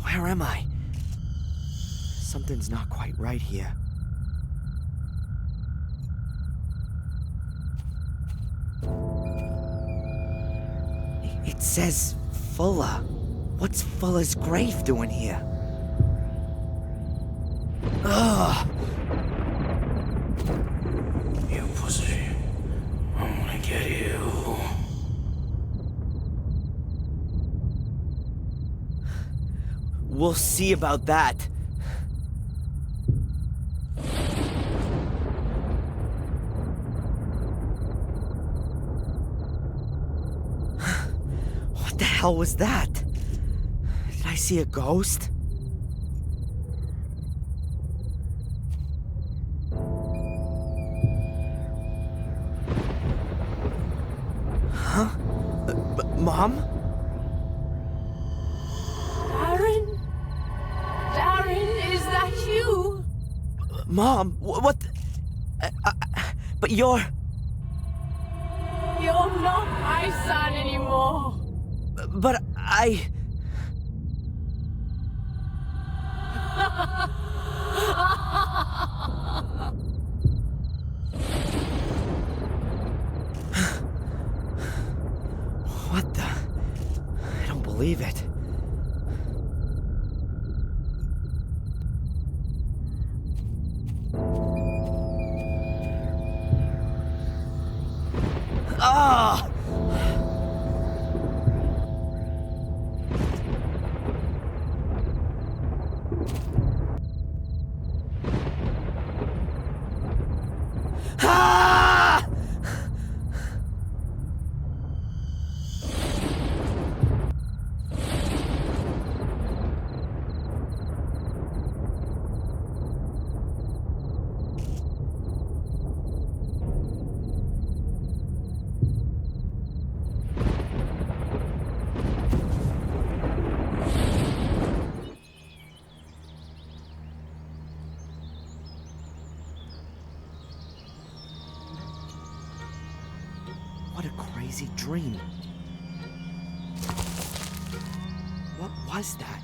Where am I? Something's not quite right here. It says Fuller. What's Fuller's grave doing here? Ugh! You pussy. I'm gonna get you. We'll see about that. What the hell was that? Did I see a ghost? Huh? Mom? Darren? Darren, is that you? Mom, what? But you're not my son anymore. But I... What the... I don't believe it. Ah! Ah! What a crazy dream. What was that?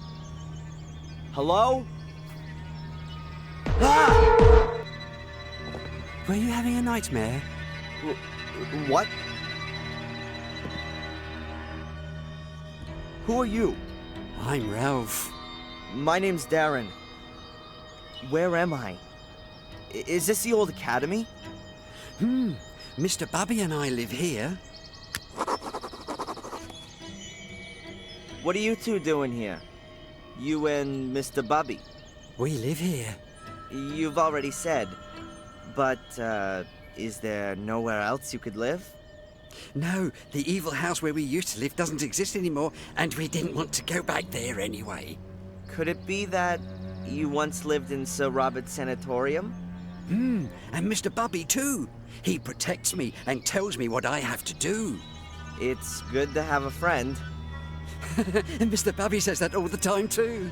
Hello? Ah! Were you having a nightmare? What? Who are you? I'm Ralph. My name's Darren. Where am I? Is this the old academy? Mr. Bubby and I live here. What are you two doing here? You and Mr. Bubby? We live here. You've already said. But, is there nowhere else you could live? No, the evil house where we used to live doesn't exist anymore, and we didn't want to go back there anyway. Could it be that you once lived in Sir Robert's sanatorium? And Mr. Bubby too. He protects me and tells me what I have to do. It's good to have a friend. And Mr. Bubby says that all the time too.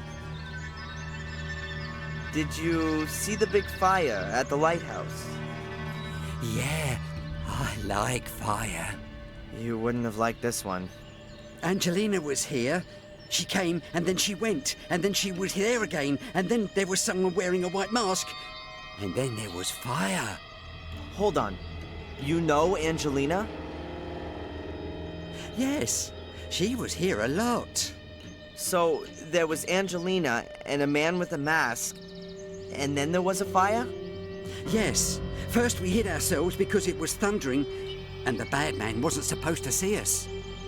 Did you see the big fire at the lighthouse? Yeah, I like fire. You wouldn't have liked this one. Angelina was here. She came, and then she went, and then she was here again, and then there was someone wearing a white mask, and then there was fire. Hold on. You know Angelina? Yes, she was here a lot. So, there was Angelina and a man with a mask, and then there was a fire? Yes, first we hid ourselves because it was thundering, and the bad man wasn't supposed to see us.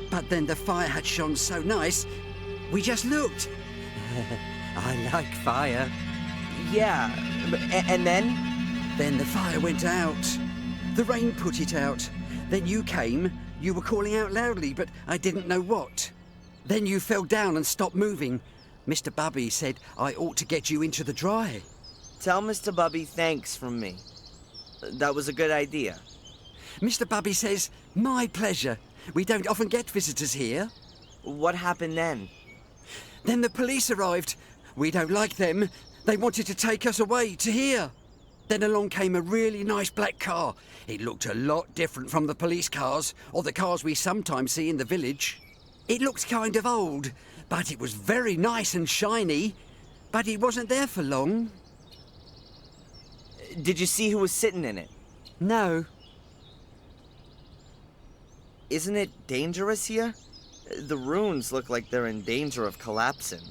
But then the fire had shone so nice, we just looked. I like fire. Yeah, and then? Then the fire went out. The rain put it out. Then you came. You were calling out loudly, but I didn't know what. Then you fell down and stopped moving. Mr. Bubby said I ought to get you into the dry. Tell Mr. Bubby thanks from me. That was a good idea. Mr. Bubby says, my pleasure. We don't often get visitors here. What happened then? Then the police arrived. We don't like them. They wanted to take us away to here. Then along came a really nice black car. It looked a lot different from the police cars or the cars we sometimes see in the village. It looked kind of old, But it was very nice and shiny. But he wasn't there for long. Did you see who was sitting in it? No. Isn't it dangerous here? The ruins look like they're in danger of collapsing.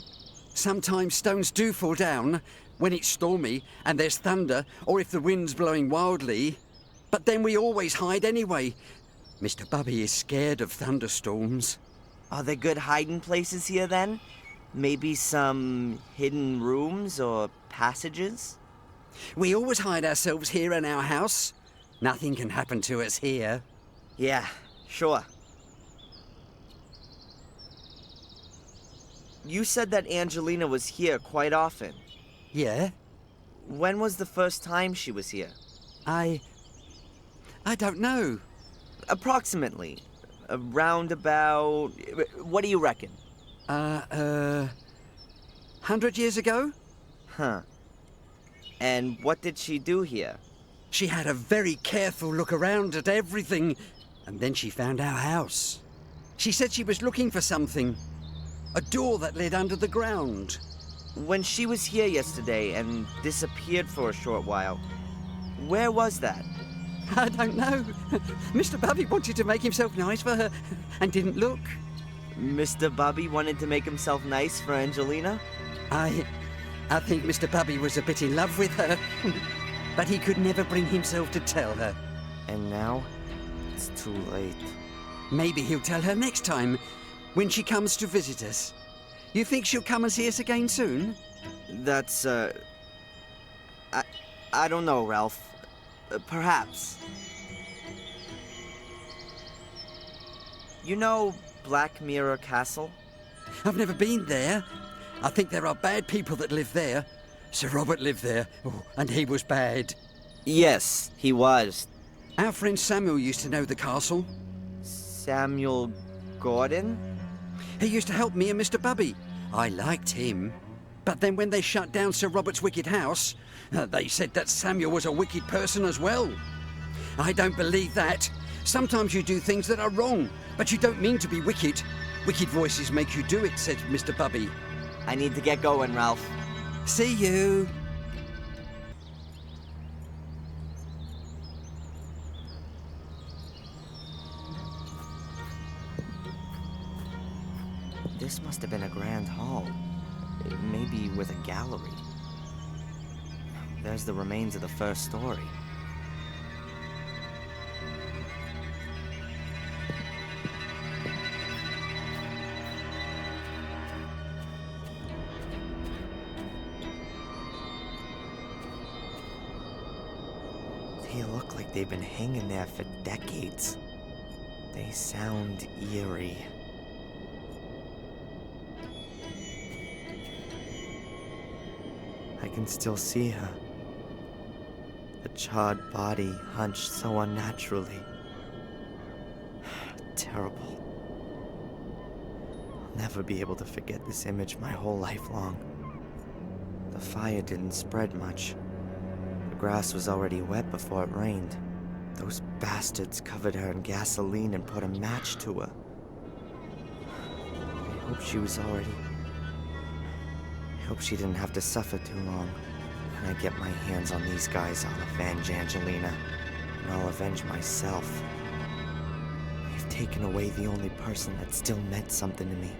Sometimes stones do fall down when it's stormy and there's thunder, or if the wind's blowing wildly. But then we always hide anyway. Mr. Bubby is scared of thunderstorms. Are there good hiding places here then? Maybe some hidden rooms or passages? We always hide ourselves here in our house. Nothing can happen to us here. Yeah, sure. You said that Angelina was here quite often. Yeah? When was the first time she was here? I don't know. Approximately. Around about... What do you reckon? 100 years ago? Huh. And what did she do here? She had a very careful look around at everything, and then she found our house. She said she was looking for something. A door that led under the ground. When she was here yesterday and disappeared for a short while, where was that? I don't know. Mr. Bubby wanted to make himself nice for her and didn't look. Mr. Bubby wanted to make himself nice for Angelina? I think Mr. Bubby was a bit in love with her, but he could never bring himself to tell her. And now, it's too late. Maybe he'll tell her next time, when she comes to visit us. You think she'll come and see us again soon? That's, I don't know, Ralph. Perhaps. You know Black Mirror Castle? I've never been there. I think there are bad people that live there. Sir Robert lived there, and he was bad. Yes, he was. Our friend Samuel used to know the castle. Samuel Gordon? He used to help me and Mr. Bubby. I liked him. But then when they shut down Sir Robert's wicked house, they said that Samuel was a wicked person as well. I don't believe that. Sometimes you do things that are wrong, but you don't mean to be wicked. Wicked voices make you do it, said Mr. Bubby. I need to get going, Ralph. See you. This must have been a grand hall. Maybe with a gallery. There's the remains of the first story. They look like they've been hanging there for decades. They sound eerie. I can still see her. The charred body hunched so unnaturally. Terrible. I'll never be able to forget this image my whole life long. The fire didn't spread much. The grass was already wet before it rained. Those bastards covered her in gasoline and put a match to her. I hope she was already... I hope she didn't have to suffer too long. When I get my hands on these guys, I'll avenge Angelina. And I'll avenge myself. They've taken away the only person that still meant something to me.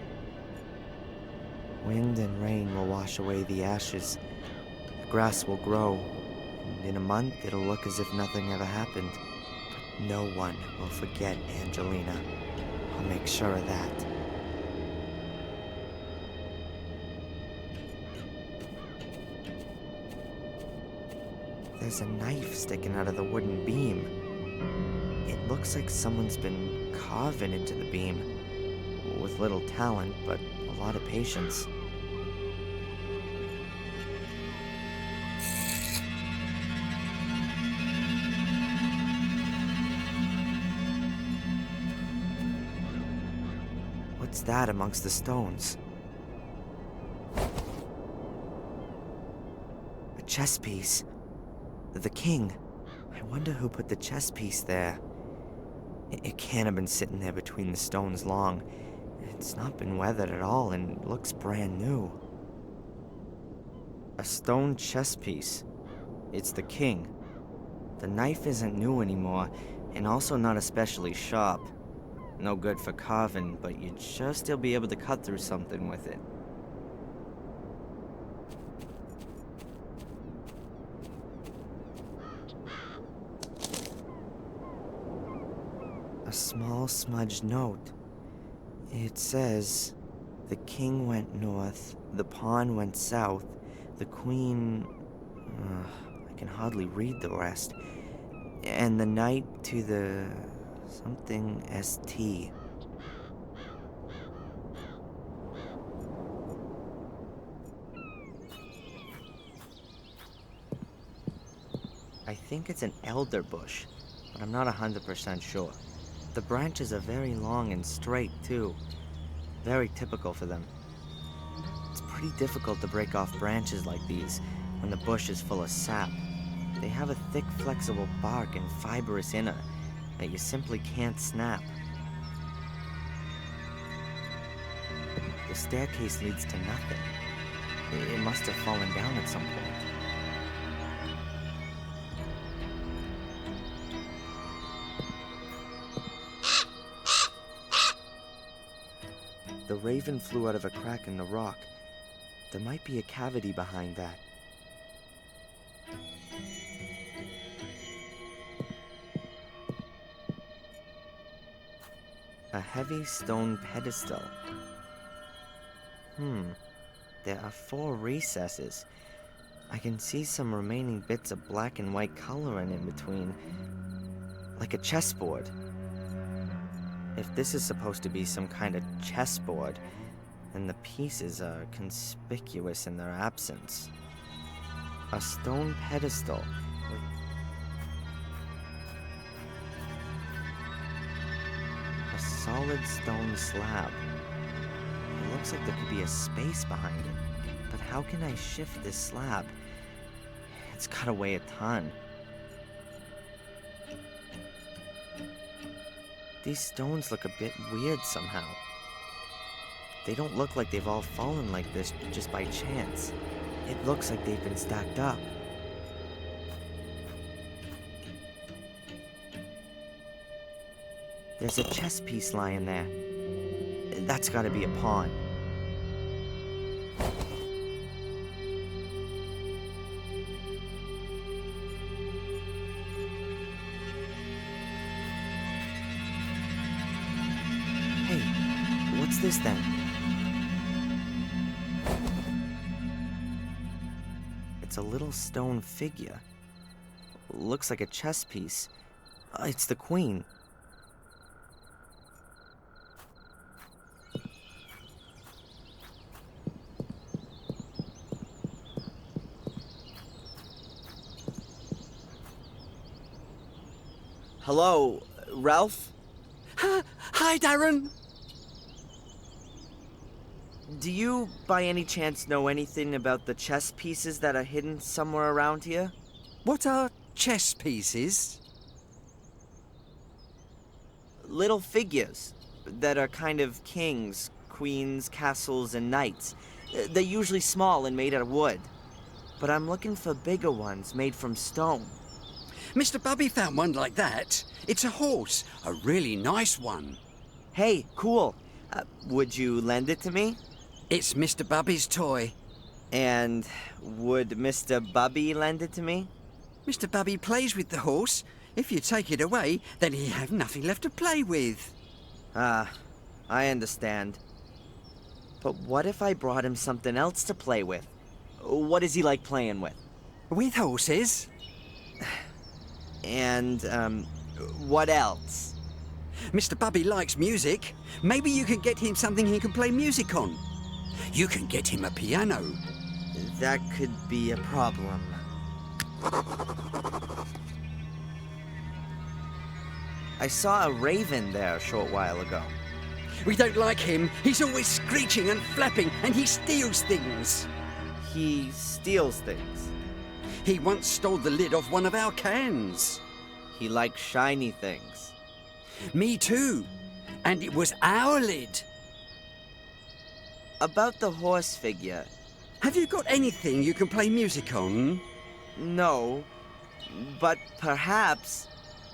Wind and rain will wash away the ashes. The grass will grow. And in a month, it'll look as if nothing ever happened. But no one will forget Angelina. I'll make sure of that. There's a knife sticking out of the wooden beam. It looks like someone's been carving into the beam. With little talent, but a lot of patience. What's that amongst the stones? A chess piece. The king. I wonder who put the chess piece there. It can't have been sitting there between the stones long. It's not been weathered at all and looks brand new. A stone chess piece. It's the king. The knife isn't new anymore, and also not especially sharp. No good for carving, but you'd sure still be able to cut through something with it. A small smudged note. It says, "The king went north, the pawn went south, the queen..." I can hardly read the rest. "And the knight to the... something ST." I think it's an elder bush, but I'm not 100% sure. The branches are very long and straight, too. Very typical for them. It's pretty difficult to break off branches like these when the bush is full of sap. They have a thick, flexible bark and fibrous inner that you simply can't snap. The staircase leads to nothing. It must have fallen down at some point. The raven flew out of a crack in the rock. There might be a cavity behind that. A heavy stone pedestal. There are 4 recesses. I can see some remaining bits of black and white coloring in between, like a chessboard. If this is supposed to be some kind of chessboard, then the pieces are conspicuous in their absence. A stone pedestal. A solid stone slab. It looks like there could be a space behind it. But how can I shift this slab? It's gotta weigh a ton. These stones look a bit weird somehow. They don't look like they've all fallen like this just by chance. It looks like they've been stacked up. There's a chess piece lying there. That's gotta be a pawn. What's this then? It's a little stone figure. Looks like a chess piece. It's the queen. Hello, Ralph? Hi, Darren. Do you, by any chance, know anything about the chess pieces that are hidden somewhere around here? What are chess pieces? Little figures that are kind of kings, queens, castles, and knights. They're usually small and made out of wood. But I'm looking for bigger ones made from stone. Mr. Bubby found one like that. It's a horse, a really nice one. Hey, cool. Would you lend it to me? It's Mr. Bubby's toy. And would Mr. Bubby lend it to me? Mr. Bubby plays with the horse. If you take it away, then he'll have nothing left to play with. I understand. But what if I brought him something else to play with? What is he like playing with? With horses? And, what else? Mr. Bubby likes music. Maybe you can get him something he can play music on. You can get him a piano. That could be a problem. I saw a raven there a short while ago. We don't like him. He's always screeching and flapping, and he steals things. He steals things. He once stole the lid off one of our cans. He likes shiny things. Me too. And it was our lid. About the horse figure. Have you got anything you can play music on? No, but perhaps...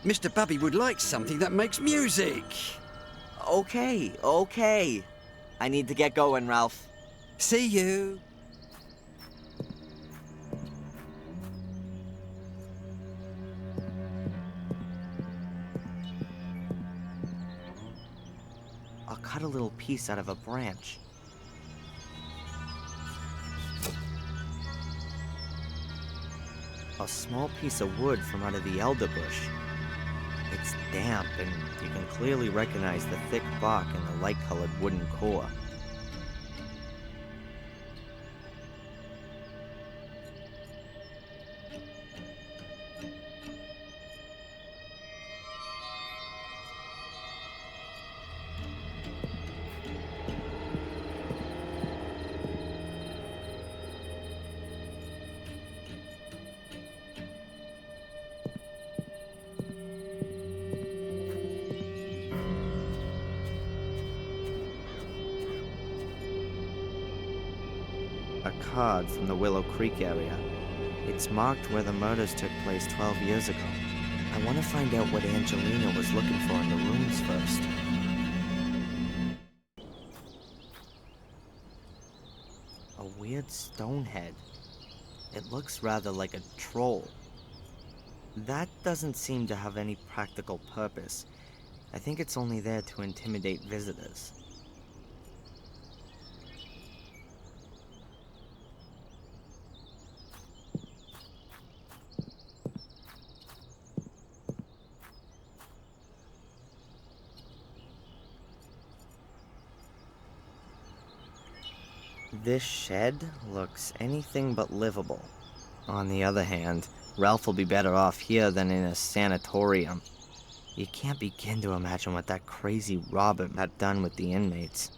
Mr. Bubby would like something that makes music. Okay. I need to get going, Ralph. See you. I'll cut a little piece out of a branch. A small piece of wood from out of the elder bush. It's damp, and you can clearly recognize the thick bark and the light-colored wooden core. A card from the Willow Creek area. It's marked where the murders took place 12 years ago. I want to find out what Angelina was looking for in the rooms first. A weird stone head. It looks rather like a troll. That doesn't seem to have any practical purpose. I think it's only there to intimidate visitors. This shed looks anything but livable. On the other hand, Ralph will be better off here than in a sanatorium. You can't begin to imagine what that crazy Robert had done with the inmates.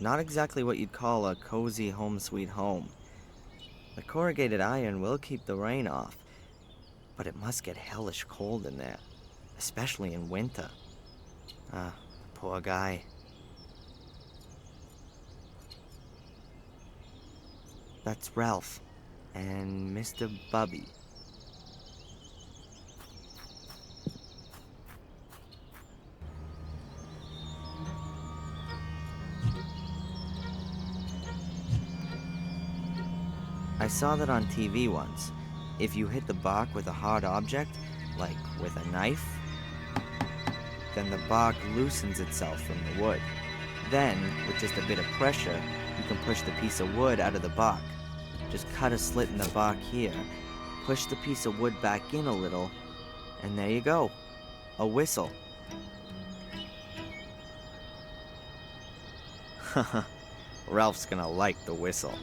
Not exactly what you'd call a cozy home sweet home. The corrugated iron will keep the rain off, but it must get hellish cold in there, especially in winter. Poor guy. That's Ralph and Mr. Bubby. I saw that on TV once. If you hit the bark with a hard object, like with a knife, then the bark loosens itself from the wood. Then, with just a bit of pressure, you can push the piece of wood out of the bark. Just cut a slit in the bark here, push the piece of wood back in a little, and there you go. A whistle. Ralph's gonna like the whistle.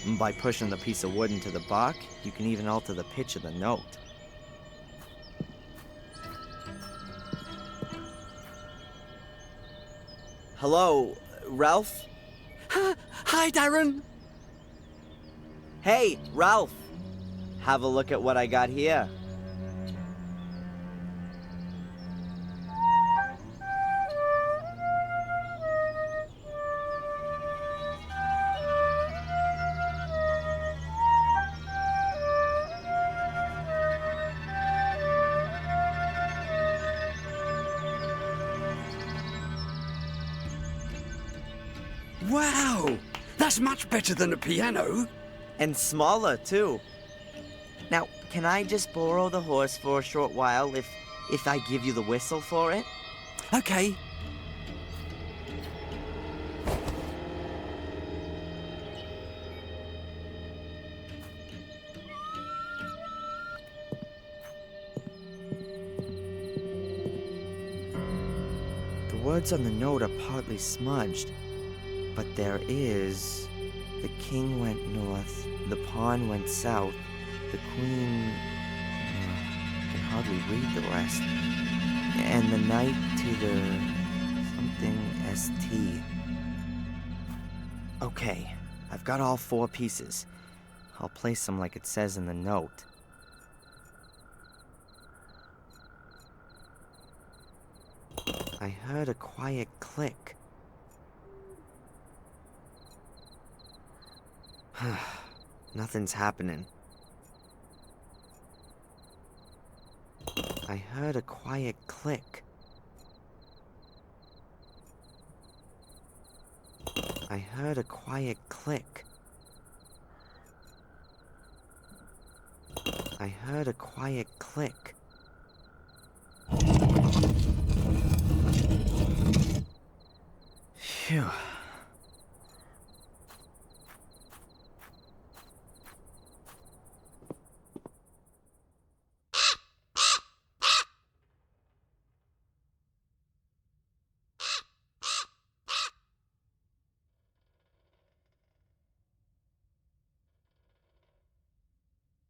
And by pushing the piece of wood into the bark, you can even alter the pitch of the note. Hello, Ralph? Hi, Darren. Hey, Ralph! Have a look at what I got here. Wow! That's much better than a piano. And smaller, too. Now, can I just borrow the horse for a short while if I give you the whistle for it? Okay. The words on the note are partly smudged, but there is... The king went north, the pawn went south, the queen... I can hardly read the rest. And the knight to the... something ST. Okay, I've got all 4 pieces. I'll place them like it says in the note. I heard a quiet click. Nothing's happening. I heard a quiet click. I heard a quiet click. I heard a quiet click. Phew.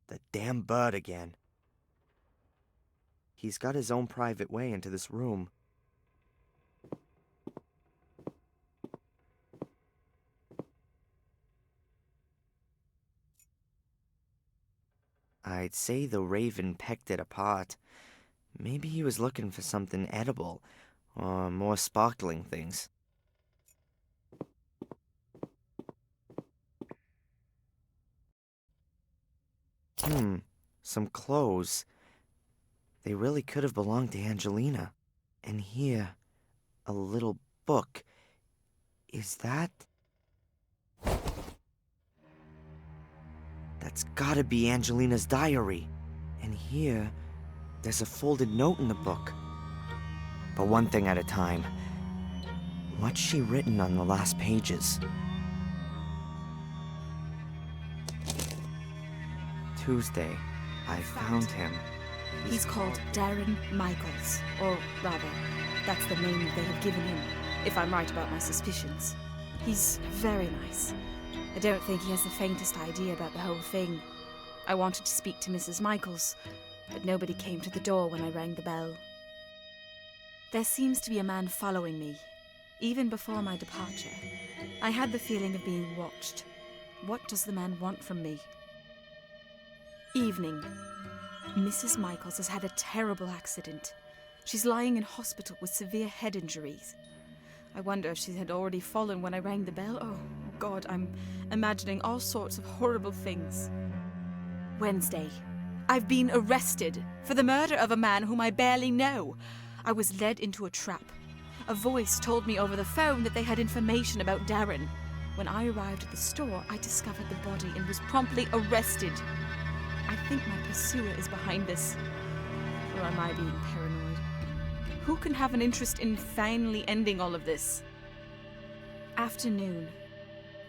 The damn bird again. He's got his own private way into this room. I'd say the raven pecked it apart. Maybe he was looking for something edible, or more sparkling things. Some clothes. They really could have belonged to Angelina. And here, a little book. Is that... That's gotta be Angelina's diary. And here, there's a folded note in the book. But one thing at a time. What's she written on the last pages? Tuesday, I found him. He's called Darren Michaels, or rather, that's the name they have given him, if I'm right about my suspicions. He's very nice. I don't think he has the faintest idea about the whole thing. I wanted to speak to Mrs. Michaels, but nobody came to the door when I rang the bell. There seems to be a man following me, even before my departure. I had the feeling of being watched. What does the man want from me? Evening. Mrs. Michaels has had a terrible accident. She's lying in hospital with severe head injuries. I wonder if she had already fallen when I rang the bell. Oh, God, I'm imagining all sorts of horrible things. Wednesday. I've been arrested for the murder of a man whom I barely know. I was led into a trap. A voice told me over the phone that they had information about Darren. When I arrived at the store, I discovered the body and was promptly arrested. I think my pursuer is behind this. Or am I being paranoid? Who can have an interest in finally ending all of this? Afternoon.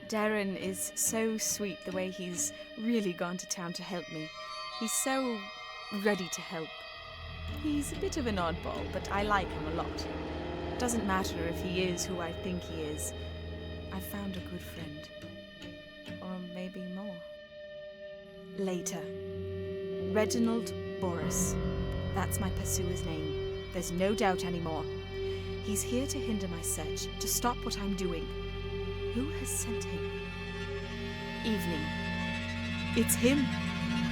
Darren is so sweet the way he's really gone to town to help me. He's so ready to help. He's a bit of an oddball, but I like him a lot. Doesn't matter if he is who I think he is. I've found a good friend. Or maybe more. Later. Reginald Boris. That's my pursuer's name. There's no doubt anymore. He's here to hinder my search, to stop what I'm doing. Who has sent him? Evening. It's him.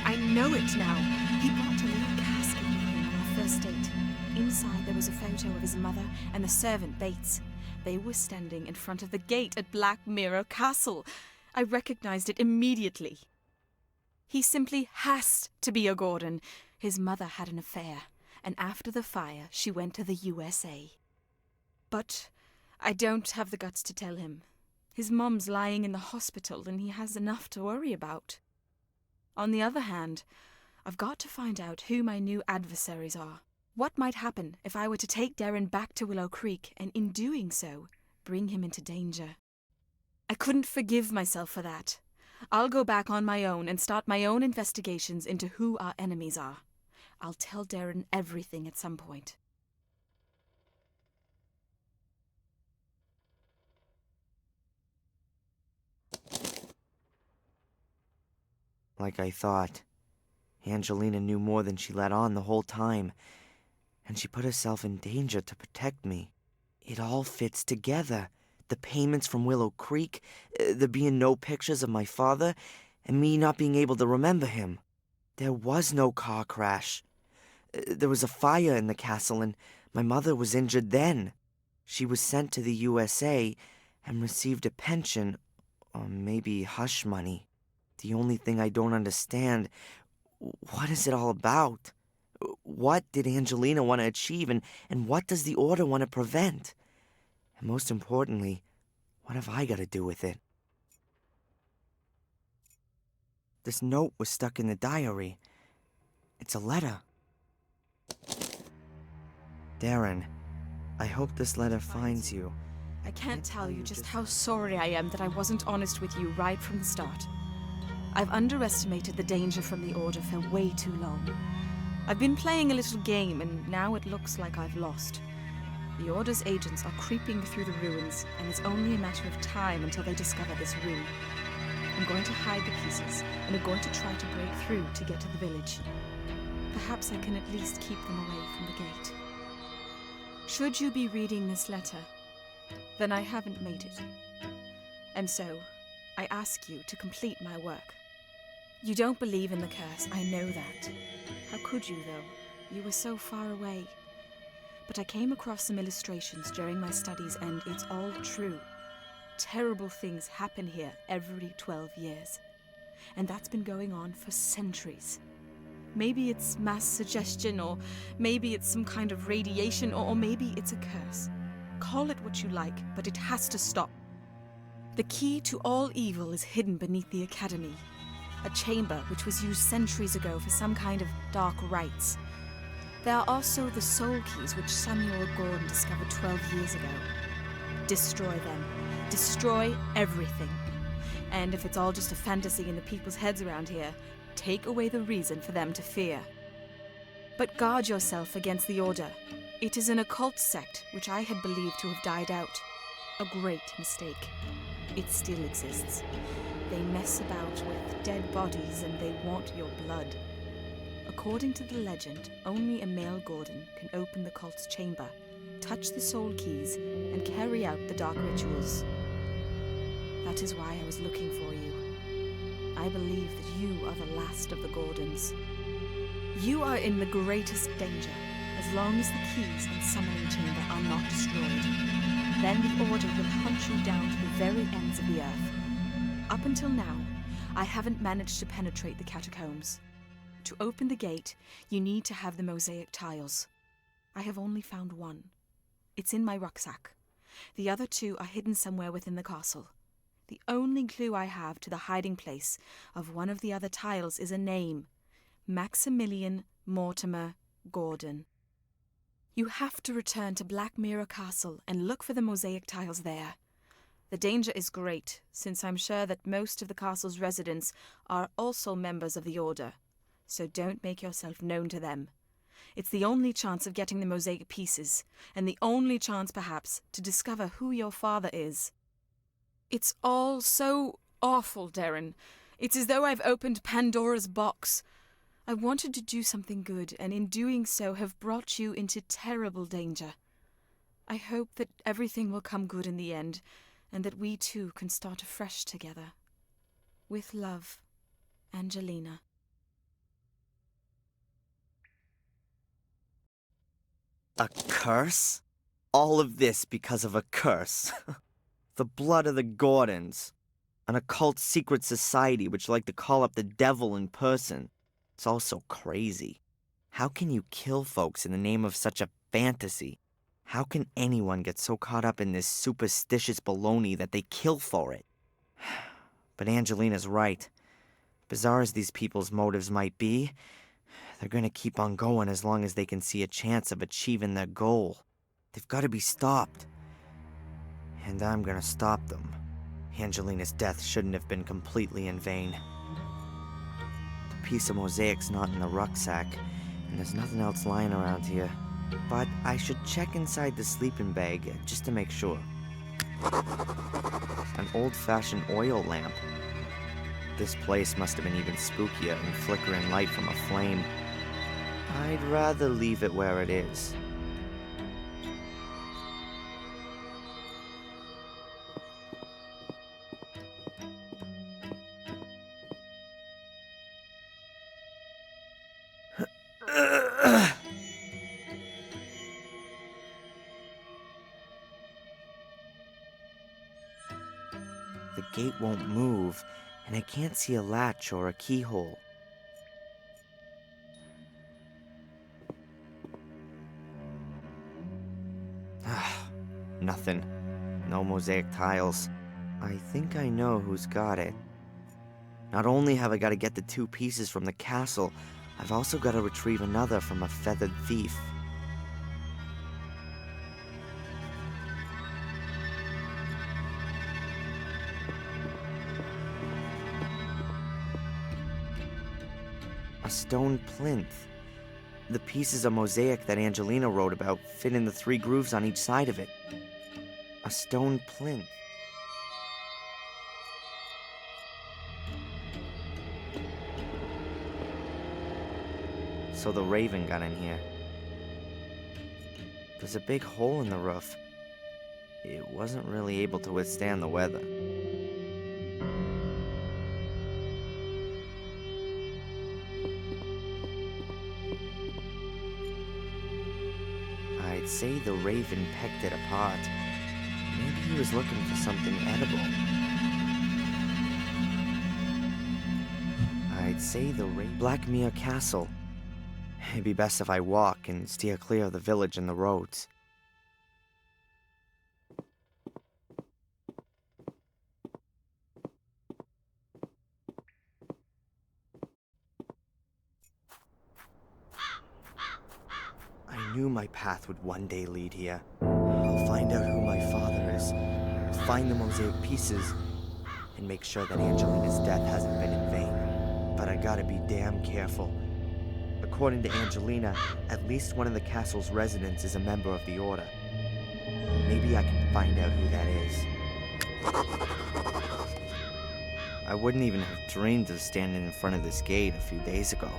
I know it now. He brought a little casket with him on our first date. Inside there was a photo of his mother and the servant Bates. They were standing in front of the gate at Black Mirror Castle. I recognized it immediately. He simply has to be a Gordon. His mother had an affair, and after the fire, she went to the USA. But I don't have the guts to tell him. His mom's lying in the hospital, and he has enough to worry about. On the other hand, I've got to find out who my new adversaries are. What might happen if I were to take Darren back to Willow Creek, and in doing so, bring him into danger? I couldn't forgive myself for that. I'll go back on my own and start my own investigations into who our enemies are. I'll tell Darren everything at some point. Like I thought. Angelina knew more than she let on the whole time, and she put herself in danger to protect me. It all fits together. The payments from Willow Creek, there being no pictures of my father, and me not being able to remember him. There was no car crash. There was a fire in the castle, and my mother was injured then. She was sent to the USA and received a pension, or maybe hush money. The only thing I don't understand, what is it all about? What did Angelina want to achieve, and what does the Order want to prevent? And most importantly, what have I got to do with it? This note was stuck in the diary. It's a letter. Darren, I hope this letter finds you. I can't tell you just how sorry I am that I wasn't honest with you right from the start. I've underestimated the danger from the Order for way too long. I've been playing a little game, and now it looks like I've lost. The Order's agents are creeping through the ruins, and it's only a matter of time until they discover this room. I'm going to hide the pieces, and are going to try to break through to get to the village. Perhaps I can at least keep them away from the gate. Should you be reading this letter, then I haven't made it. And so, I ask you to complete my work. You don't believe in the curse, I know that. How could you, though? You were so far away. But I came across some illustrations during my studies, and it's all true. Terrible things happen here every 12 years. And that's been going on for centuries. Maybe it's mass suggestion, or maybe it's some kind of radiation, or maybe it's a curse. Call it what you like, but it has to stop. The key to all evil is hidden beneath the Academy. A chamber which was used centuries ago for some kind of dark rites. There are also the soul keys which Samuel Gordon discovered 12 years ago. Destroy them. Destroy everything. And if it's all just a fantasy in the people's heads around here, take away the reason for them to fear. But guard yourself against the Order. It is an occult sect which I had believed to have died out. A great mistake. It still exists. They mess about with dead bodies and they want your blood. According to the legend, only a male Gordon can open the cult's chamber, touch the soul keys, and carry out the dark rituals. That is why I was looking for you. I believe that you are the last of the Gordons. You are in the greatest danger, as long as the keys and summoning chamber are not destroyed. Then the Order will hunt you down to the very ends of the earth. Up until now, I haven't managed to penetrate the catacombs. To open the gate, you need to have the mosaic tiles. I have only found one. It's in my rucksack. The other two are hidden somewhere within the castle. The only clue I have to the hiding place of one of the other tiles is a name. Maximilian Mortimer Gordon. You have to return to Black Mirror Castle and look for the mosaic tiles there. The danger is great, since I'm sure that most of the castle's residents are also members of the Order. So don't make yourself known to them. It's the only chance of getting the mosaic pieces, and the only chance, perhaps, to discover who your father is. It's all so awful, Darren. It's as though I've opened Pandora's box. I wanted to do something good, and in doing so have brought you into terrible danger. I hope that everything will come good in the end, and that we too can start afresh together. With love, Angelina. A curse? All of this because of a curse. The blood of the Gordons. An occult secret society which like to call up the devil in person. It's all so crazy. How can you kill folks in the name of such a fantasy? How can anyone get so caught up in this superstitious baloney that they kill for it? But Angelina's right. Bizarre as these people's motives might be, they're gonna keep on going as long as they can see a chance of achieving their goal. They've gotta be stopped. And I'm gonna stop them. Angelina's death shouldn't have been completely in vain. The piece of mosaic's not in the rucksack, and there's nothing else lying around here. But I should check inside the sleeping bag just to make sure. An old-fashioned oil lamp. This place must have been even spookier and flickering light from a flame. I'd rather leave it where it is. The gate won't move, and I can't see a latch or a keyhole. Nothing. No mosaic tiles. I think I know who's got it. Not only have I got to get the 2 pieces from the castle, I've also got to retrieve another from a feathered thief. A stone plinth. The pieces of mosaic that Angelina wrote about fit in the 3 grooves on each side of it. A stone plinth. So the raven got in here. There's a big hole in the roof. It wasn't really able to withstand the weather. I'd say the raven pecked it apart. Maybe he was looking for something edible. I'd say the Blackmere Castle. It'd be best if I walk and steer clear of the village and the roads. I knew my path would one day lead here. I'll find out who my father is, find the mosaic pieces, and make sure that Angelina's death hasn't been in vain. But I gotta be damn careful. According to Angelina, at least one of the castle's residents is a member of the Order. Maybe I can find out who that is. I wouldn't even have dreamed of standing in front of this gate a few days ago.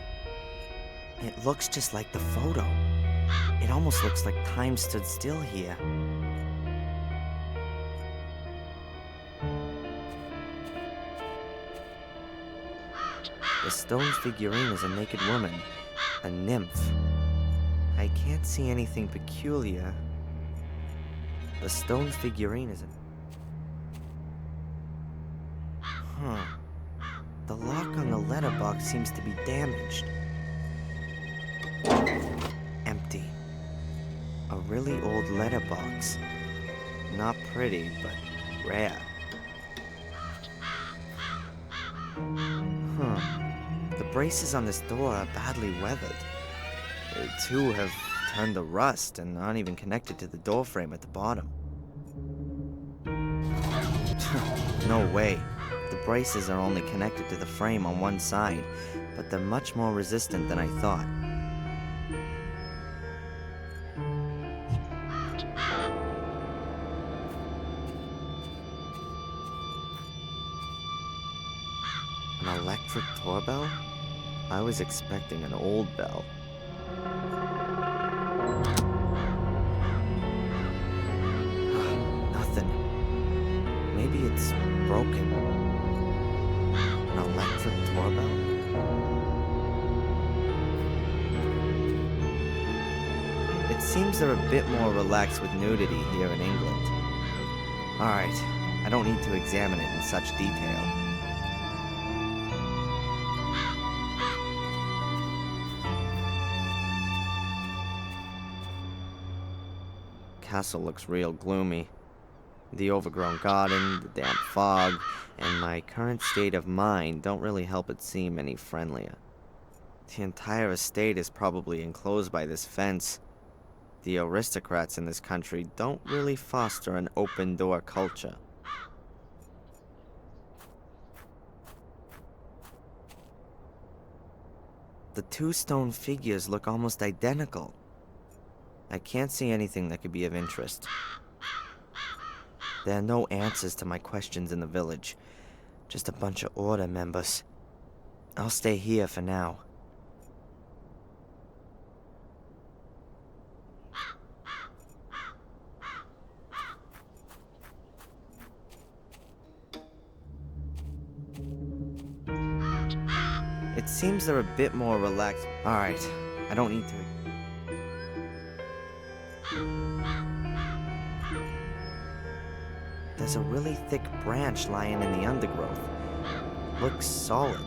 It looks just like the photo. It almost looks like time stood still here. The stone figurine is a naked woman, a nymph. I can't see anything peculiar. The stone figurine is The lock on the letterbox seems to be damaged. Empty. A really old letterbox. Not pretty, but rare. The braces on this door are badly weathered. The 2 have turned to rust and aren't even connected to the door frame at the bottom. No way. The braces are only connected to the frame on one side, but they're much more resistant than I thought. An electric doorbell? I was expecting an old bell. Nothing. Maybe it's broken. An electric doorbell? It seems they're a bit more relaxed with nudity here in England. Alright, I don't need to examine it in such detail. Castle looks real gloomy. The overgrown garden, the damp fog, and my current state of mind don't really help it seem any friendlier. The entire estate is probably enclosed by this fence. The aristocrats in this country don't really foster an open-door culture. The 2 stone figures look almost identical. I can't see anything that could be of interest. There are no answers to my questions in the village. Just a bunch of Order members. I'll stay here for now. It seems they're a bit more relaxed. Alright, I don't need to. There's a really thick branch lying in the undergrowth. looks solid.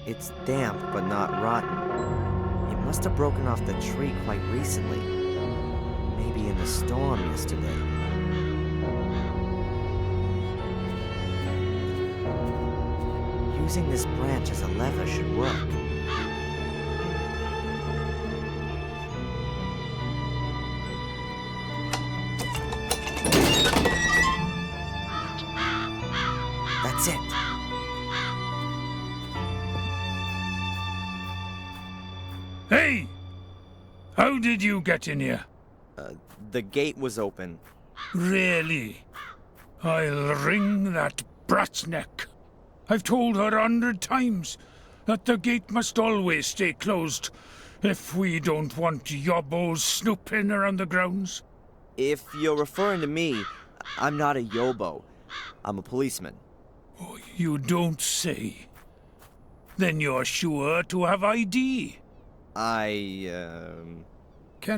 It's damp, but not rotten. It must have broken off the tree quite recently. Maybe in the storm yesterday. Using this branch as a lever should work. That's it. Hey! How did you get in here? The gate was open. Really? I'll wring that brat's neck. I've told her 100 times that the gate must always stay closed if we don't want yobbos snooping around the grounds. If you're referring to me, I'm not a yobo. I'm a policeman. Oh, you don't say. Then you're sure to have ID. Can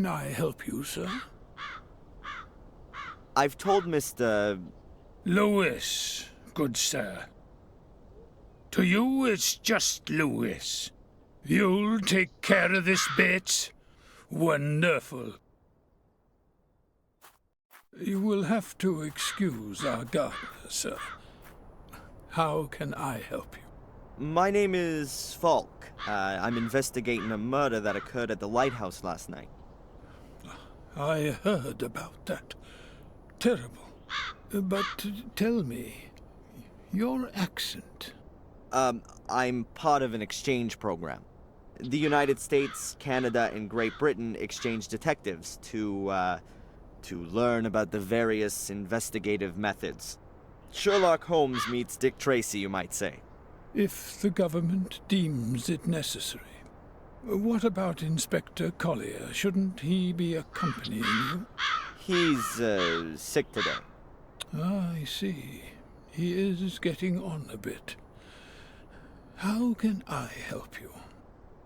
I help you, sir? I've told Mr. Lewis, good sir. To you, it's just Lewis. You'll take care of this bit? Wonderful. You will have to excuse our gardener, sir. How can I help you? My name is Falk. I'm investigating a murder that occurred at the lighthouse last night. I heard about that. Terrible. But tell me, your accent... I'm part of an exchange program. The United States, Canada, and Great Britain exchange detectives to learn about the various investigative methods. Sherlock Holmes meets Dick Tracy, you might say. If the government deems it necessary. What about Inspector Collier? Shouldn't he be accompanying you? He's, sick today. Ah, I see. He is getting on a bit. How can I help you?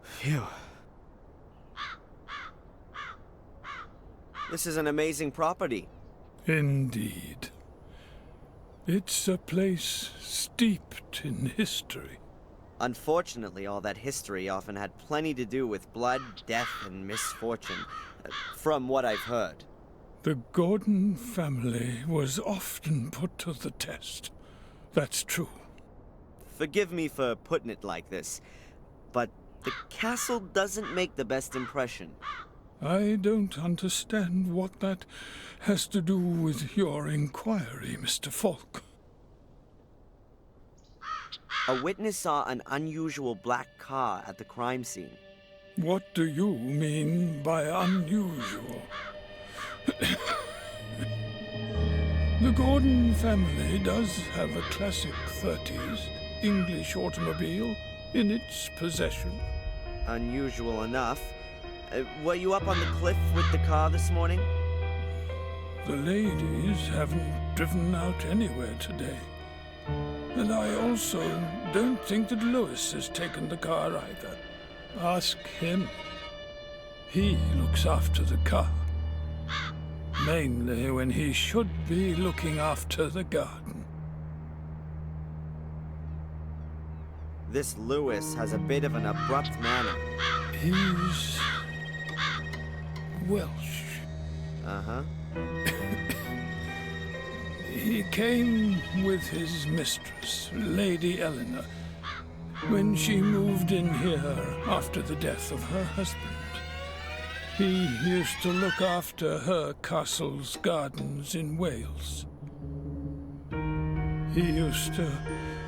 Phew. This is an amazing property. Indeed. It's a place steeped in history. Unfortunately, all that history often had plenty to do with blood, death, and misfortune, from what I've heard. The Gordon family was often put to the test. That's true. Forgive me for putting it like this, but the castle doesn't make the best impression. I don't understand what that has to do with your inquiry, Mr. Falk. A witness saw an unusual black car at the crime scene. What do you mean by unusual? The Gordon family does have a classic 30s English automobile in its possession. Unusual enough. Were you up on the cliff with the car this morning? The ladies haven't driven out anywhere today. And I also don't think that Lewis has taken the car either. Ask him. He looks after the car. Mainly when he should be looking after the garden. This Lewis has a bit of an abrupt manner. He's... Welsh. Uh-huh. He came with his mistress, Lady Eleanor, when she moved in here after the death of her husband. He used to look after her castle's gardens in Wales. He used to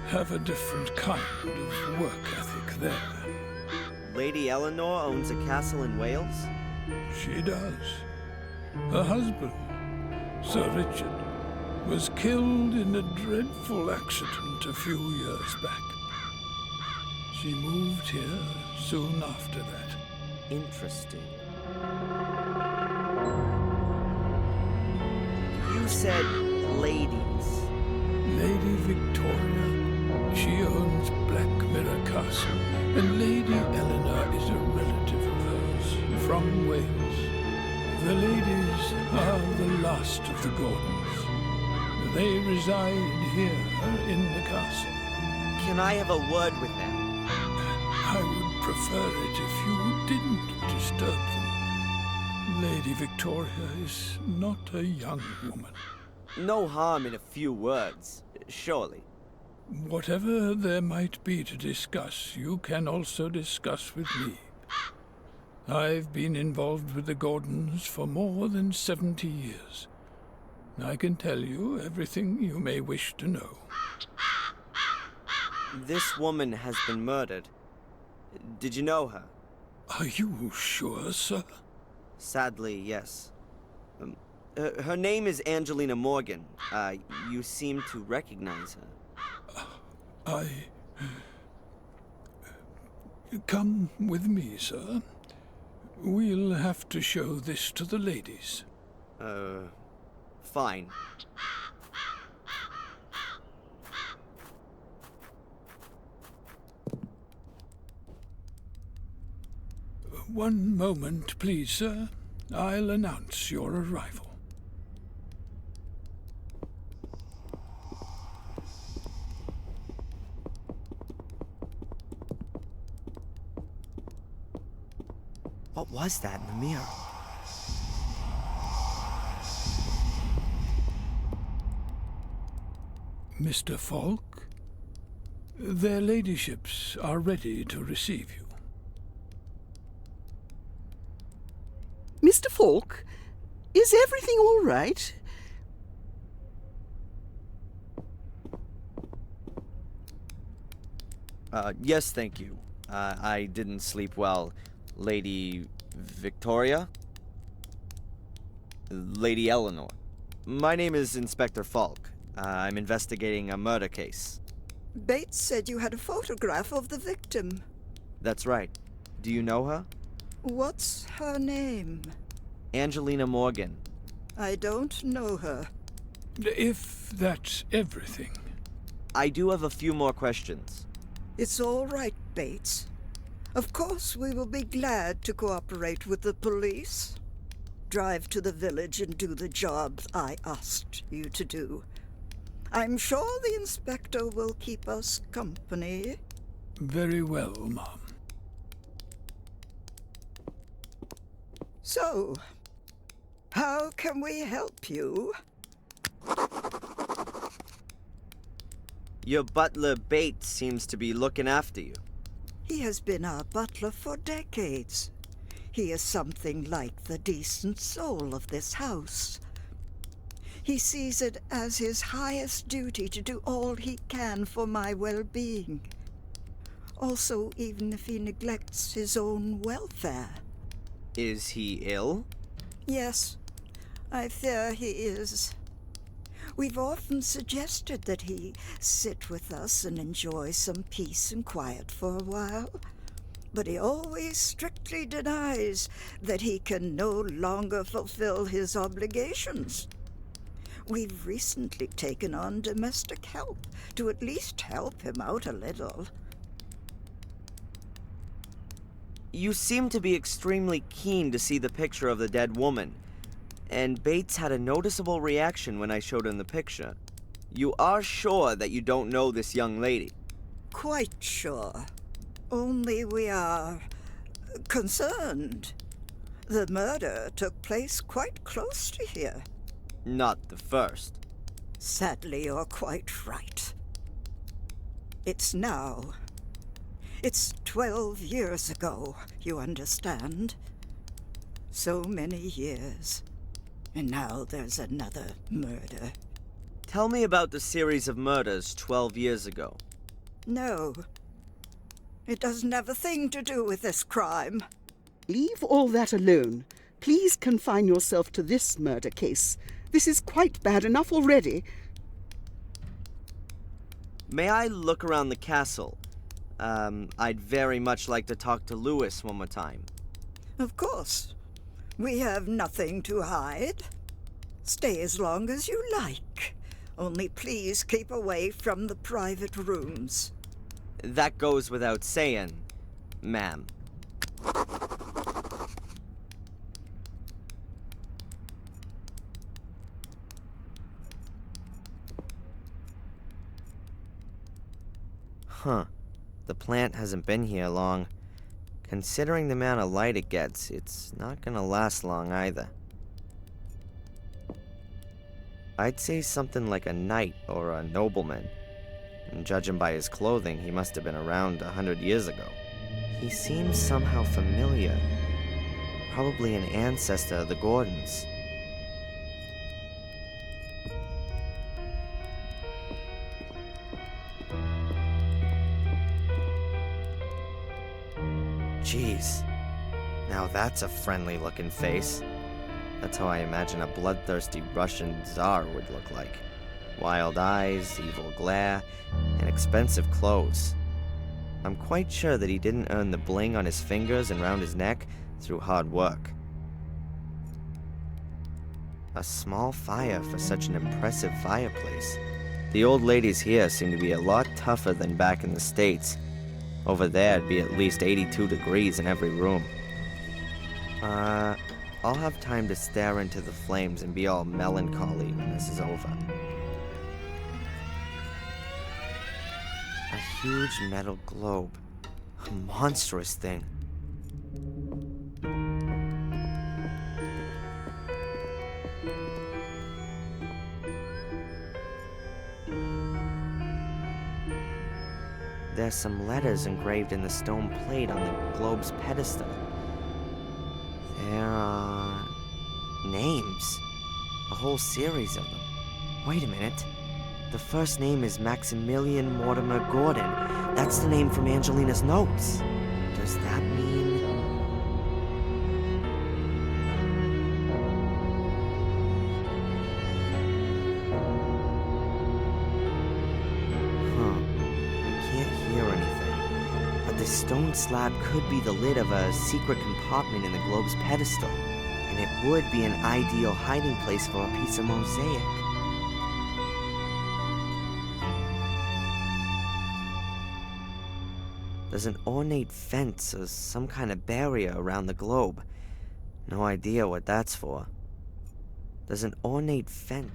have a different kind of work ethic there. Lady Eleanor owns a castle in Wales? She does. Her husband, Sir Richard, was killed in a dreadful accident a few years back. She moved here soon after that. Interesting. You said ladies. Lady Victoria, she owns Black Mirror Castle, and Lady Eleanor is a relative of hers from Wales. The ladies are the last of the Gordons. They reside here in the castle. Can I have a word with them? I would prefer it if you didn't disturb them. Lady Victoria is not a young woman. No harm in a few words, surely. Whatever there might be to discuss, you can also discuss with me. I've been involved with the Gordons for more than 70 years. I can tell you everything you may wish to know. This woman has been murdered. Did you know her? Are you sure, sir? Sadly, yes. Her name is Angelina Morgan. You seem to recognize her. Come with me, sir. We'll have to show this to the ladies. Fine. One moment, please, sir. I'll announce your arrival. What was that in the mirror? Mr. Falk, their ladyships are ready to receive you. Mr. Falk, is everything all right? Yes, thank you. I didn't sleep well. Lady Victoria? Lady Eleanor. My name is Inspector Falk. I'm investigating a murder case. Bates said you had a photograph of the victim. That's right. Do you know her? What's her name? Angelina Morgan. I don't know her. If that's everything. I do have a few more questions. It's all right, Bates. Of course, we will be glad to cooperate with the police. Drive to the village and do the job I asked you to do. I'm sure the inspector will keep us company. Very well, Mom. So, how can we help you? Your butler Bates seems to be looking after you. He has been our butler for decades. He is something like the decent soul of this house. He sees it as his highest duty to do all he can for my well-being. Also, even if he neglects his own welfare. Is he ill? Yes, I fear he is. We've often suggested that he sit with us and enjoy some peace and quiet for a while, but he always strictly denies that he can no longer fulfill his obligations. We've recently taken on domestic help to at least help him out a little. You seem to be extremely keen to see the picture of the dead woman, and Bates had a noticeable reaction when I showed him the picture. You are sure that you don't know this young lady? Quite sure. Only we are concerned. The murder took place quite close to here. Not the first. Sadly, you're quite right. It's now. It's 12 years ago, you understand. So many years. And now there's another murder. Tell me about the series of murders 12 years ago. No. It doesn't have a thing to do with this crime. Leave all that alone. Please confine yourself to this murder case. This is quite bad enough already. May I look around the castle? I'd very much like to talk to Lewis one more time. Of course. We have nothing to hide. Stay as long as you like. Only please keep away from the private rooms. That goes without saying, ma'am. Huh. The plant hasn't been here long. Considering the amount of light it gets, it's not gonna last long either. I'd say something like a knight or a nobleman. And judging by his clothing, he must have been around 100 years ago. He seems somehow familiar. Probably an ancestor of the Gordons. Jeez. Now that's a friendly-looking face. That's how I imagine a bloodthirsty Russian czar would look like. Wild eyes, evil glare, and expensive clothes. I'm quite sure that he didn't earn the bling on his fingers and round his neck through hard work. A small fire for such an impressive fireplace. The old ladies here seem to be a lot tougher than back in the States. Over there, it'd be at least 82 degrees in every room. I'll have time to stare into the flames and be all melancholy when this is over. A huge metal globe. A monstrous thing. There's some letters engraved in the stone plate on the globe's pedestal. There are names. A whole series of them. Wait a minute. The first name is Maximilian Mortimer Gordon. That's the name from Angelina's notes. Does that mean... I can't hear anything. But the stone slab could be the lid of a secret compartment in the globe's pedestal. And it would be an ideal hiding place for a piece of mosaic. There's an ornate fence or some kind of barrier around the globe. No idea what that's for. There's an ornate fence.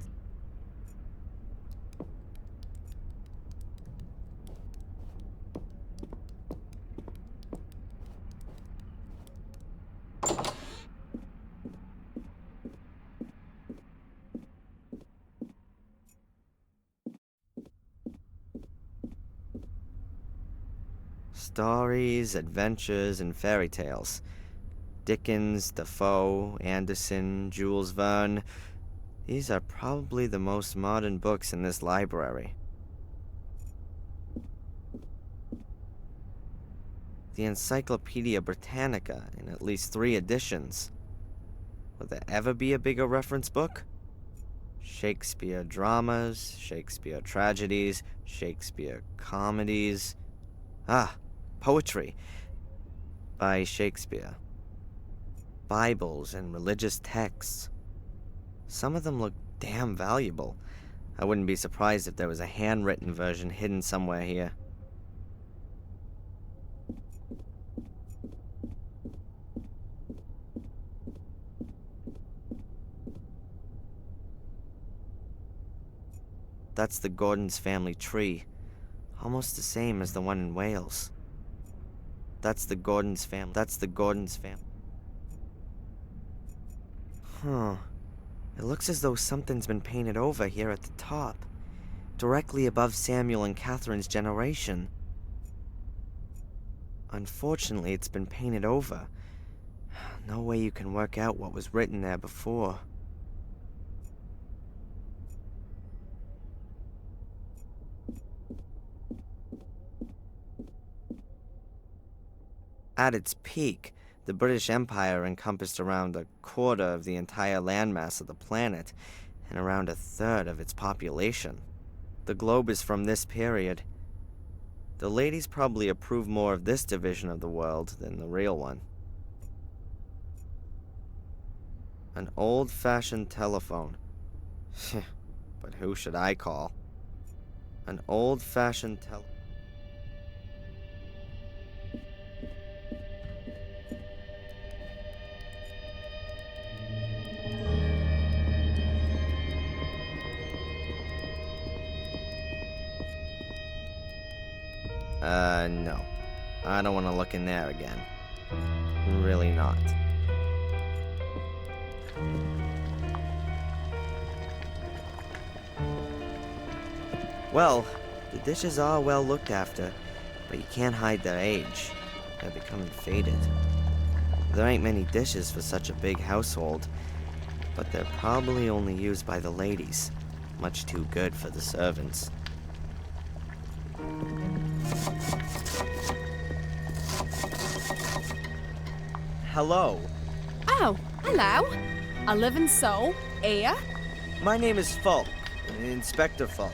Stories, adventures, and fairy tales. Dickens, Defoe, Anderson, Jules Verne. These are probably the most modern books in this library. The Encyclopedia Britannica in at least 3 editions. Will there ever be a bigger reference book? Shakespeare dramas, Shakespeare tragedies, Shakespeare comedies. Poetry by Shakespeare. Bibles and religious texts. Some of them look damn valuable. I wouldn't be surprised if there was a handwritten version hidden somewhere here. That's the Gordon's family tree. Almost the same as the one in Wales. That's the Gordon's family. It looks as though something's been painted over here at the top. Directly above Samuel and Catherine's generation. Unfortunately, it's been painted over. No way you can work out what was written there before. At its peak, the British Empire encompassed around 1/4 of the entire landmass of the planet, and around 1/3 of its population. The globe is from this period. The ladies probably approve more of this division of the world than the real one. An old-fashioned telephone. But who should I call? An old-fashioned telephone. No. I don't want to look in there again. Really not. Well, the dishes are well looked after, but you can't hide their age. They're becoming faded. There ain't many dishes for such a big household, but they're probably only used by the ladies. Much too good for the servants. Hello. Oh, hello. A living soul, here. My name is Falk, Inspector Falk.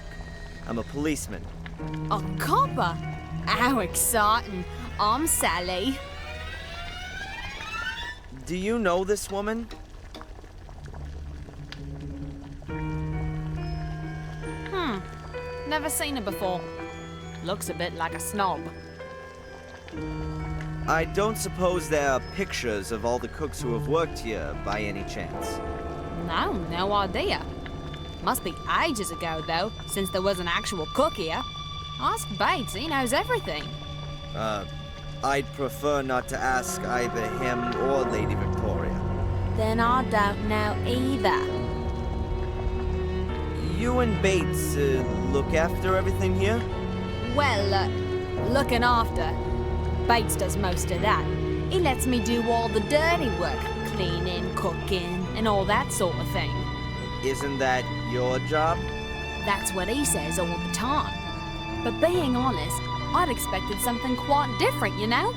I'm a policeman. A copper. How exciting. I'm Sally. Do you know this woman? Never seen her before. Looks a bit like a snob. I don't suppose there are pictures of all the cooks who have worked here by any chance. No idea. Must be ages ago, though, since there was an actual cook here. Ask Bates, he knows everything. I'd prefer not to ask either him or Lady Victoria. Then I don't know either. You and Bates, look after everything here? Well, looking after. Bates does most of that. He lets me do all the dirty work, cleaning, cooking, and all that sort of thing. Isn't that your job? That's what he says all the time. But being honest, I'd expected something quite different, you know?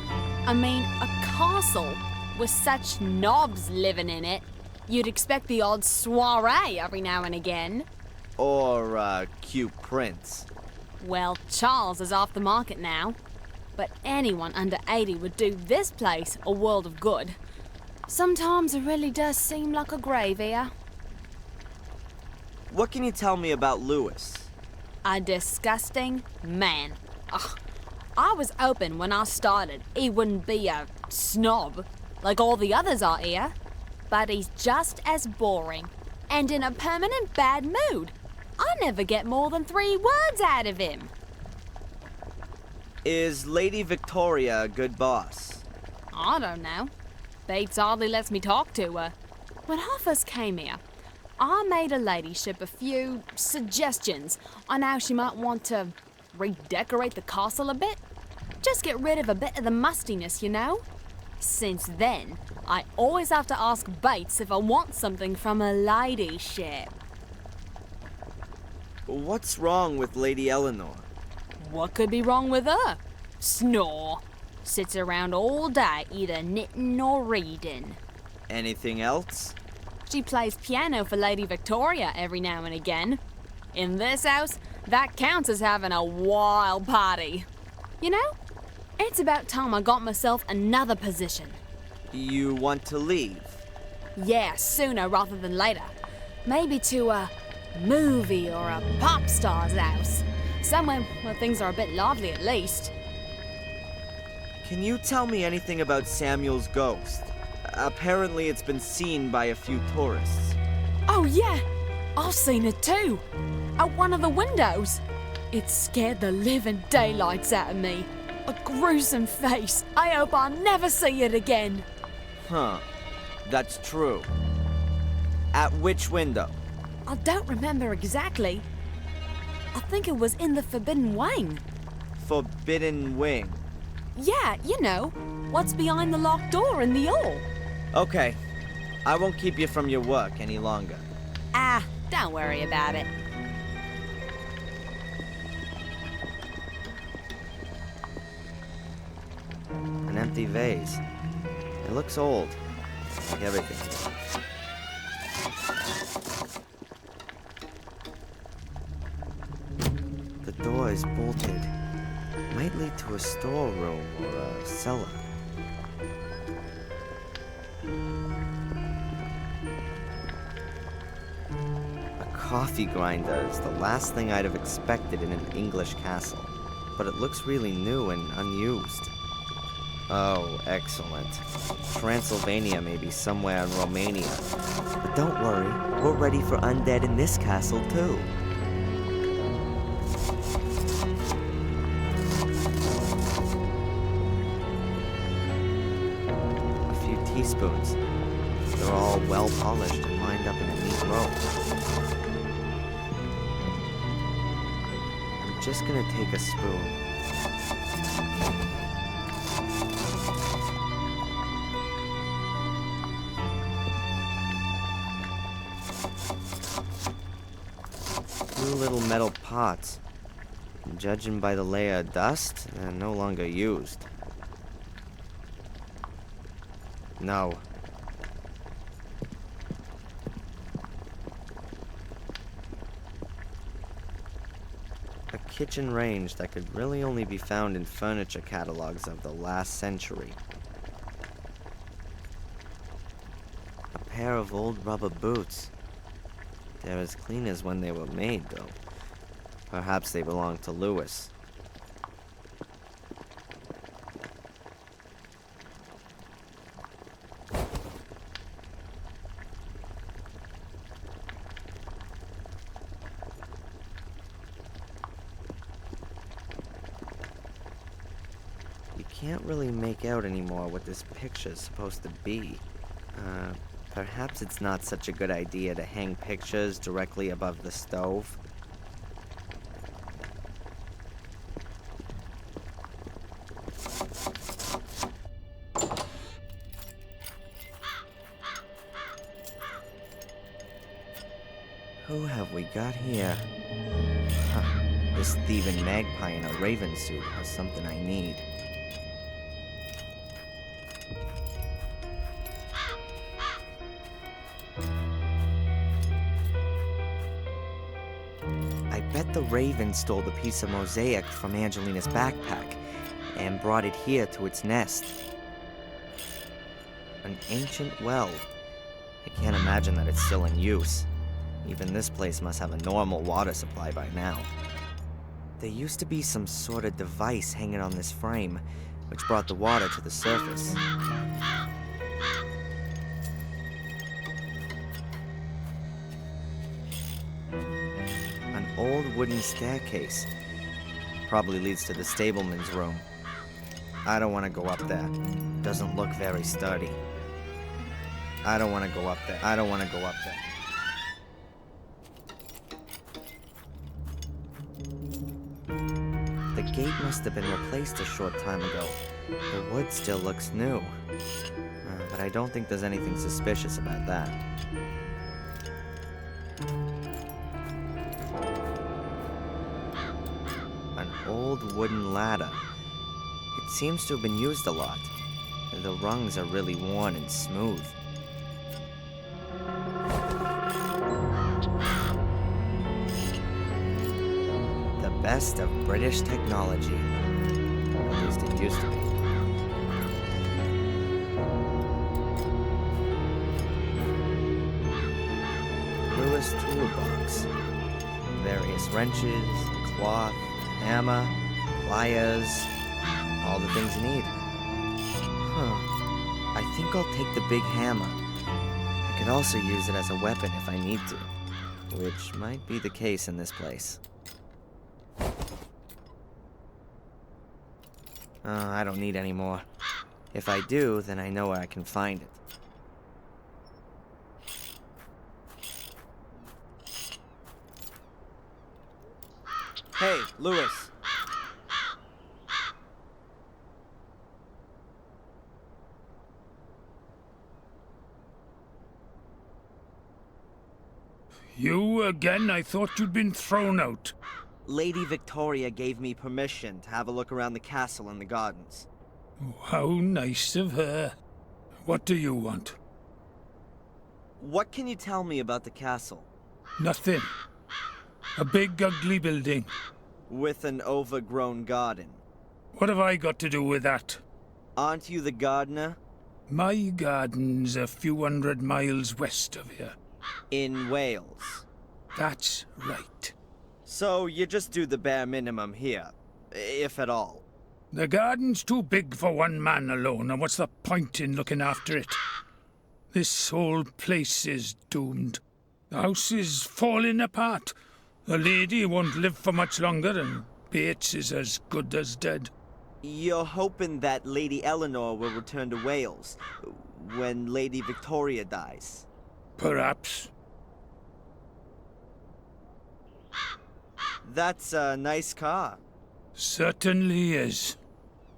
I mean, a castle with such knobs living in it. You'd expect the odd soiree every now and again. Or, cute prince. Well, Charles is off the market now. But anyone under 80 would do this place a world of good. Sometimes it really does seem like a grave here. What can you tell me about Lewis? A disgusting man. Ugh. I was hoping when I started he wouldn't be a snob like all the others are here. But he's just as boring and in a permanent bad mood. I never get more than 3 words out of him. Is Lady Victoria a good boss? I don't know. Bates hardly lets me talk to her. When I first came here, I made her ladyship a few suggestions on how she might want to redecorate the castle a bit. Just get rid of a bit of the mustiness, you know? Since then, I always have to ask Bates if I want something from her ladyship. What's wrong with Lady Eleanor? What could be wrong with her? Snore. Sits around all day either knitting or reading. Anything else? She plays piano for Lady Victoria every now and again. In this house, that counts as having a wild party. You know, it's about time I got myself another position. You want to leave? Yeah, sooner rather than later. Maybe to a movie or a pop star's house. Somewhere where things are a bit lively at least. Can you tell me anything about Samuel's ghost? Apparently it's been seen by a few tourists. Oh yeah, I've seen it too. At one of the windows. It scared the living daylights out of me. A gruesome face. I hope I'll never see it again. Huh. That's true. At which window? I don't remember exactly. I think it was in the Forbidden Wing. Forbidden Wing. Yeah, you know, what's behind the locked door in the hall. Okay. I won't keep you from your work any longer. Ah, don't worry about it. An empty vase. It looks old. Like everything. The door is bolted. Might lead to a storeroom or a cellar. A coffee grinder is the last thing I'd have expected in an English castle, but it looks really new and unused. Oh, excellent. Transylvania may be somewhere in Romania. But don't worry, we're ready for undead in this castle too. teaspoons. They're all well polished and lined up in a neat row. I'm just gonna take a spoon. Two little metal pots. Judging by the layer of dust, they're no longer used. No. A kitchen range that could really only be found in furniture catalogs of the last century. A pair of old rubber boots. They're as clean as when they were made, though. Perhaps they belong to Lewis. You can't really make out anymore what this picture's supposed to be. Perhaps it's not such a good idea to hang pictures directly above the stove. Who have we got here? Huh. This thieving magpie in a raven suit has something I need. I bet the raven stole the piece of mosaic from Angelina's backpack and brought it here to its nest. An ancient well. I can't imagine that it's still in use. Even this place must have a normal water supply by now. There used to be some sort of device hanging on this frame, which brought the water to the surface. An old wooden staircase. Probably leads to the stableman's room. I don't want to go up there. Doesn't look very sturdy. I don't want to go up there. I don't want to go up there. The gate must have been replaced a short time ago. The wood still looks new. But I don't think there's anything suspicious about that. An old wooden ladder. It seems to have been used a lot. The rungs are really worn and smooth. Best of British technology. At least it used to be. Lewis toolbox. Various wrenches, cloth, hammer, pliers, all the things you need. I think I'll take the big hammer. I could also use it as a weapon if I need to, which might be the case in this place. I don't need any more. If I do, then I know where I can find it. Hey, Lewis. You again? I thought you'd been thrown out. Lady Victoria gave me permission to have a look around the castle and the gardens. How nice of her. What do you want? What can you tell me about the castle? Nothing. A big, ugly building. With an overgrown garden. What have I got to do with that? Aren't you the gardener? My garden's a few 100 miles west of here. In Wales? That's right. So you just do the bare minimum here, if at all. The garden's too big for one man alone, and what's the point in looking after it? This whole place is doomed. The house is falling apart. The lady won't live for much longer, and Bates is as good as dead. You're hoping that Lady Eleanor will return to Wales when Lady Victoria dies. Perhaps. That's a nice car. Certainly is.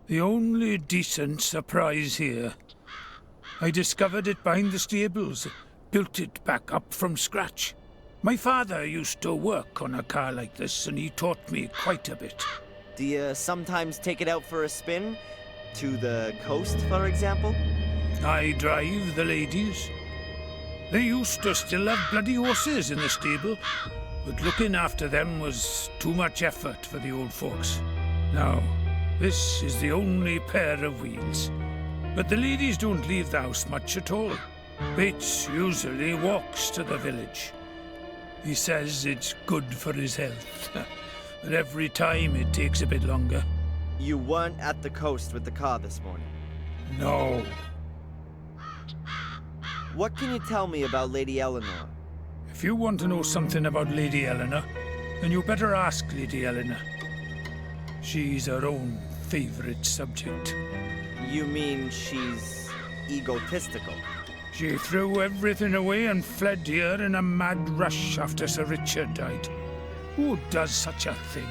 The only decent surprise here. I discovered it behind the stables, built it back up from scratch. My father used to work on a car like this, and he taught me quite a bit. Do you sometimes take it out for a spin? To the coast, for example? I drive the ladies. They used to still have bloody horses in the stable, but looking after them was too much effort for the old folks. Now, this is the only pair of wheels. But the ladies don't leave the house much at all. Bates usually walks to the village. He says it's good for his health, but every time it takes a bit longer. You weren't at the coast with the car this morning. No. What can you tell me about Lady Eleanor? If you want to know something about Lady Eleanor, then you better ask Lady Eleanor. She's her own favorite subject. You mean she's egotistical? She threw everything away and fled here in a mad rush after Sir Richard died. Who does such a thing?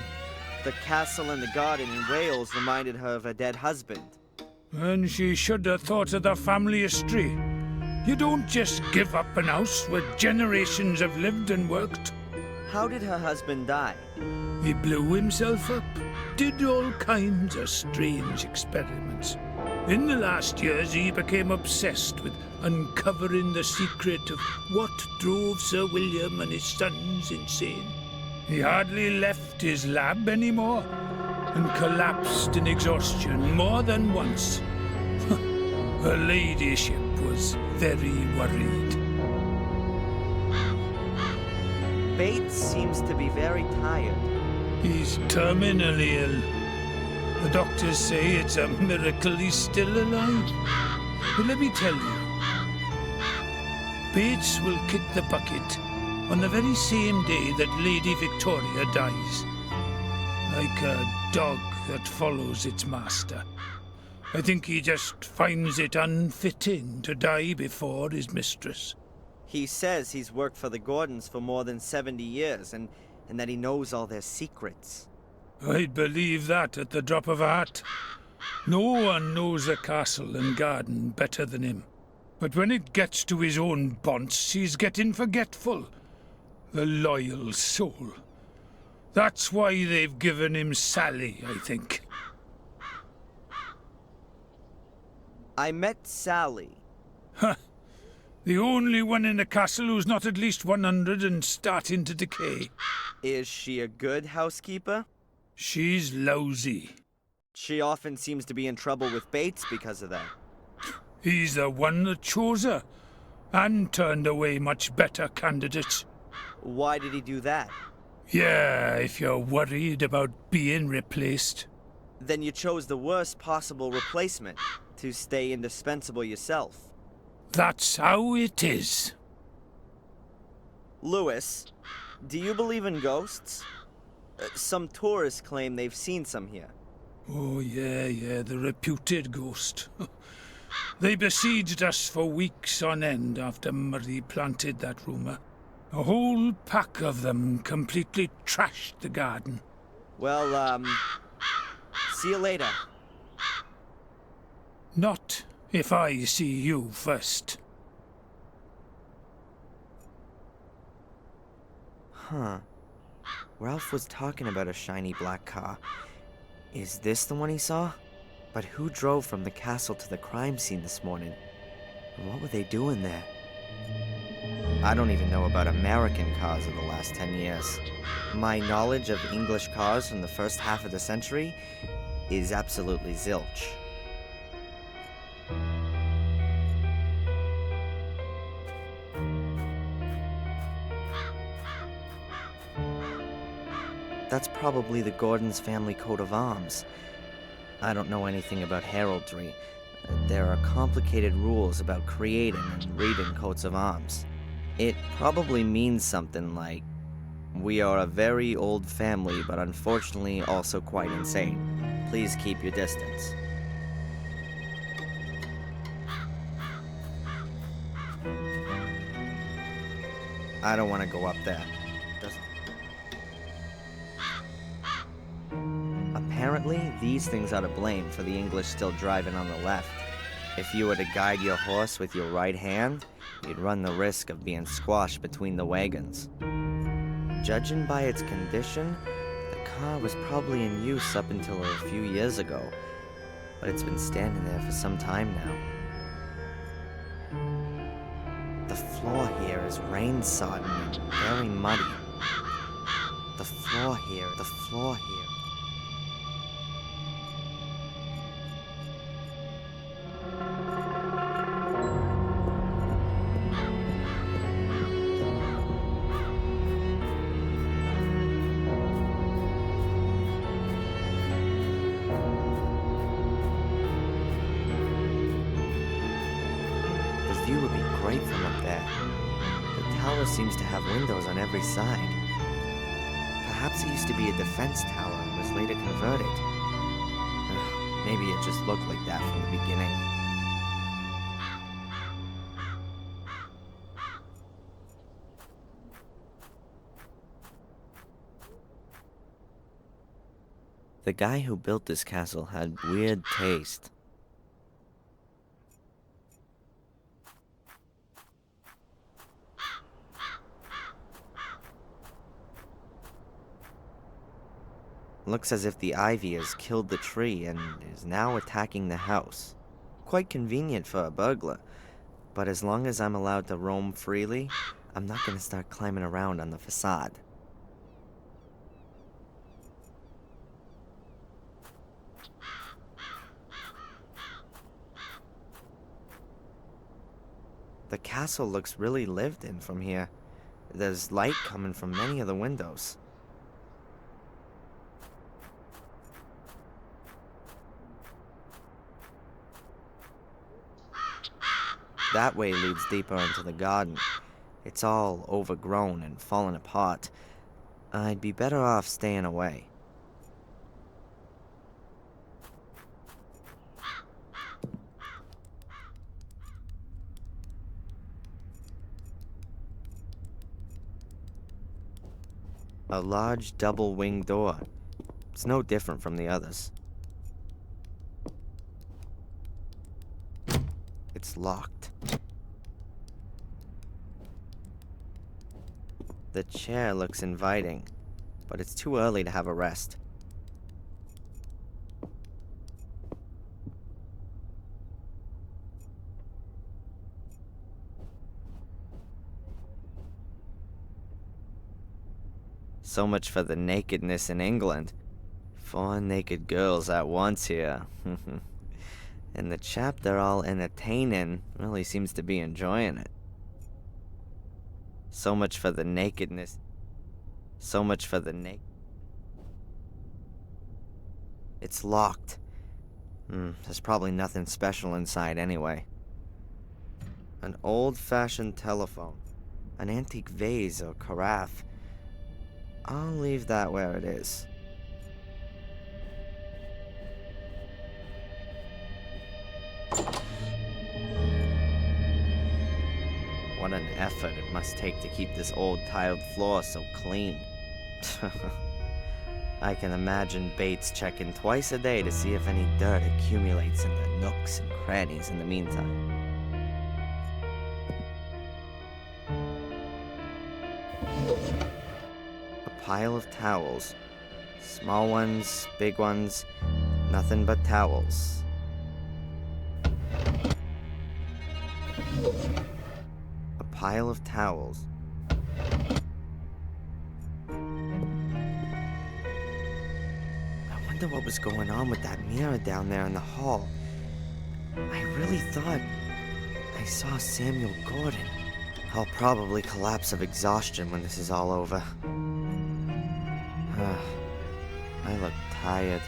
The castle and the garden in Wales reminded her of her dead husband. And she should have thought of the family history. You don't just give up an house where generations have lived and worked. How did her husband die? He blew himself up, did all kinds of strange experiments. In the last years, he became obsessed with uncovering the secret of what drove Sir William and his sons insane. He hardly left his lab anymore, and collapsed in exhaustion more than once. Her ladyship was very worried. Bates seems to be very tired. He's terminally ill. The doctors say it's a miracle he's still alive. But let me tell you, Bates will kick the bucket on the very same day that Lady Victoria dies. Like a dog that follows its master. I think he just finds it unfitting to die before his mistress. He says he's worked for the Gordons for more than 70 years, and that he knows all their secrets. I'd believe that at the drop of a hat. No one knows the castle and garden better than him. But when it gets to his own bonds, he's getting forgetful. The loyal soul. That's why they've given him Sally, I think. I met Sally. Huh. The only one in the castle who's not at least 100 and starting to decay. Is she a good housekeeper? She's lousy. She often seems to be in trouble with Bates because of that. He's the one that chose her, and turned away much better candidates. Why did he do that? Yeah, if you're worried about being replaced. Then you chose the worst possible replacement, to stay indispensable yourself. That's how it is. Lewis, do you believe in ghosts? Some tourists claim they've seen some here. Oh, yeah, the reputed ghost. They besieged us for weeks on end after Murray planted that rumour. A whole pack of them completely trashed the garden. Well, see you later. Not if I see you first. Huh. Ralph was talking about a shiny black car. Is this the one he saw? But who drove from the castle to the crime scene this morning? And what were they doing there? I don't even know about American cars in the last 10 years. My knowledge of English cars from the first half of the century is absolutely zilch. That's probably the Gordons family coat of arms. I don't know anything about heraldry. There are complicated rules about creating and reading coats of arms. It probably means something like, we are a very old family, but unfortunately also quite insane. Please keep your distance. I don't want to go up there. Apparently, these things are to blame for the English still driving on the left. If you were to guide your horse with your right hand, you'd run the risk of being squashed between the wagons. Judging by its condition, the car was probably in use up until a few years ago, but it's been standing there for some time now. The floor here is rain-sodden and very muddy. The floor here. The view would be great from up there. The tower seems to have windows on every side. Perhaps it used to be a defense tower and was later converted. Maybe it just looked like that from the beginning. The guy who built this castle had weird taste. Looks as if the ivy has killed the tree and is now attacking the house. Quite convenient for a burglar, but as long as I'm allowed to roam freely, I'm not going to start climbing around on the facade. The castle looks really lived in from here. There's light coming from many of the windows. That way leads deeper into the garden. It's all overgrown and falling apart. I'd be better off staying away. A large double-winged door. It's no different from the others. It's locked. The chair looks inviting, but it's too early to have a rest. So much for the nakedness in England. 4 naked girls at once here. And the chap they're all entertaining really seems to be enjoying it. So much for the nakedness. So much for the It's locked. There's probably nothing special inside anyway. An old-fashioned telephone. An antique vase or carafe. I'll leave that where it is. What an effort it must take to keep this old tiled floor so clean. I can imagine Bates checking twice a day to see if any dirt accumulates in the nooks and crannies in the meantime. A pile of towels. Small ones, big ones, nothing but towels. A pile of towels. I wonder what was going on with that mirror down there in the hall. I really thought I saw Samuel Gordon. I'll probably collapse of exhaustion when this is all over. I look tired.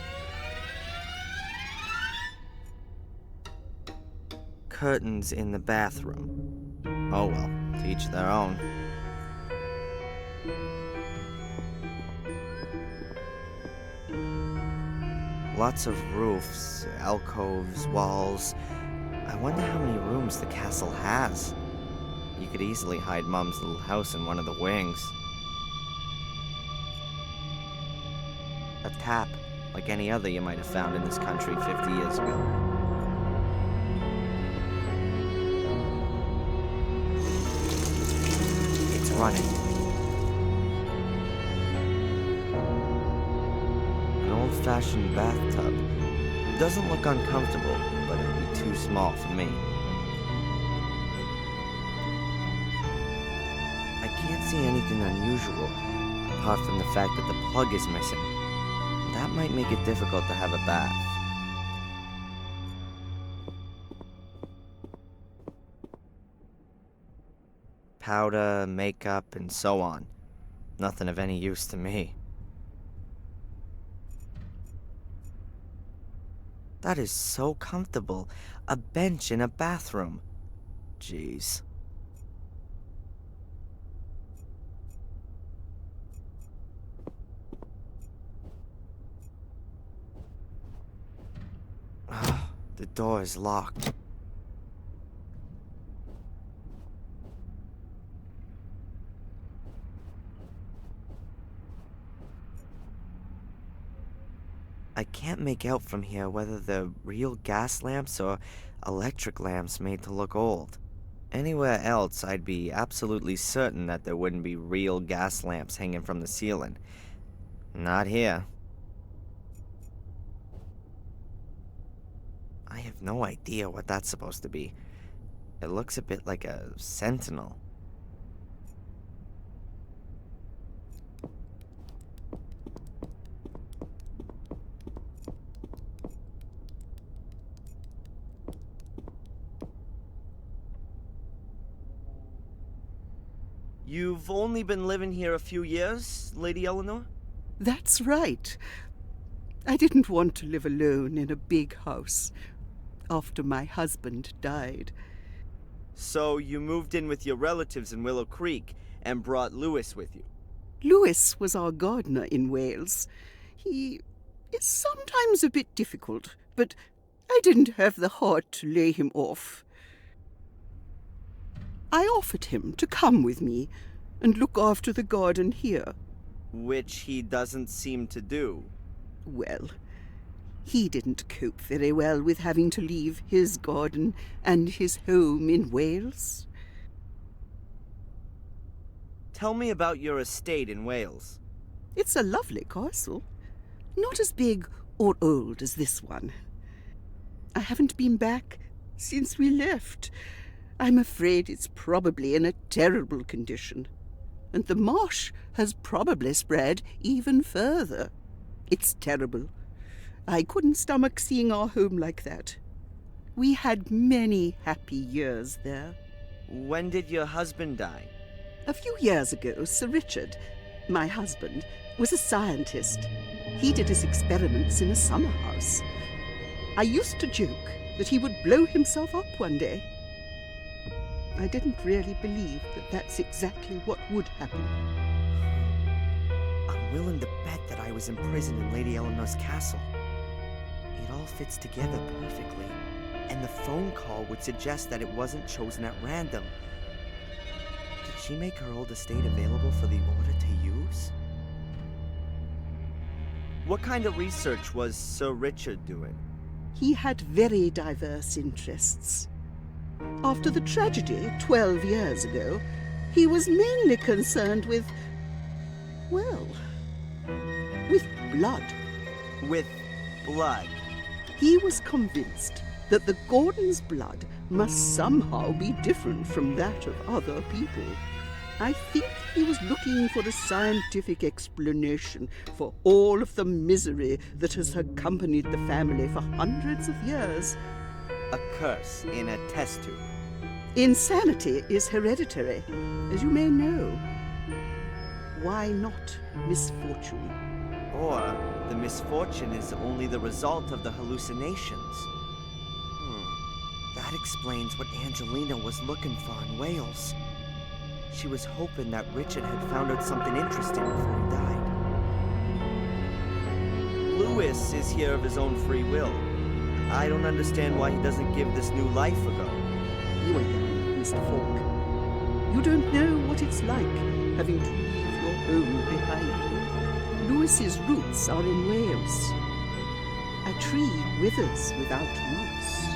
Curtains in the bathroom. Oh well, to each their own. Lots of roofs, alcoves, walls. I wonder how many rooms the castle has. You could easily hide Mom's little house in one of the wings. A tap, like any other you might have found in this country 50 years ago. It's running. An old-fashioned bathtub. Doesn't look uncomfortable, but it'd be too small for me. I can't see anything unusual, apart from the fact that the plug is missing. That might make it difficult to have a bath. Powder, makeup, and so on. Nothing of any use to me. That is so comfortable. A bench in a bathroom. Jeez. The door is locked. I can't make out from here whether they're real gas lamps or electric lamps made to look old. Anywhere else, I'd be absolutely certain that there wouldn't be real gas lamps hanging from the ceiling. Not here. I have no idea what that's supposed to be. It looks a bit like a sentinel. You've only been living here a few years, Lady Eleanor? That's right. I didn't want to live alone in a big house after my husband died. So you moved in with your relatives in Willow Creek and brought Lewis with you? Lewis was our gardener in Wales. He is sometimes a bit difficult, but I didn't have the heart to lay him off. I offered him to come with me and look after the garden here. Which he doesn't seem to do. Well, he didn't cope very well with having to leave his garden and his home in Wales. Tell me about your estate in Wales. It's a lovely castle. Not as big or old as this one. I haven't been back since we left. I'm afraid it's probably in a terrible condition. And the marsh has probably spread even further. It's terrible. I couldn't stomach seeing our home like that. We had many happy years there. When did your husband die? A few years ago, Sir Richard, my husband, was a scientist. He did his experiments in a summer house. I used to joke that he would blow himself up one day. I didn't really believe that that's exactly what would happen. I'm willing to bet that I was imprisoned in Lady Eleanor's castle. It all fits together perfectly, and the phone call would suggest that it wasn't chosen at random. Did she make her old estate available for the Order to use? What kind of research was Sir Richard doing? He had very diverse interests. After the tragedy 12 years ago, he was mainly concerned with, well, with blood. With blood? He was convinced that the Gordons' blood must somehow be different from that of other people. I think he was looking for a scientific explanation for all of the misery that has accompanied the family for hundreds of years. A curse in a test tube. Insanity is hereditary, as you may know. Why not misfortune? Or the misfortune is only the result of the hallucinations. That explains what Angelina was looking for in Wales. She was hoping that Richard had found out something interesting before he died. Lewis is here of his own free will. I don't understand why he doesn't give this new life a go. You are young, Mr. Falk. You don't know what it's like having to leave your home behind. Lewis's roots are in Wales. A tree withers without roots.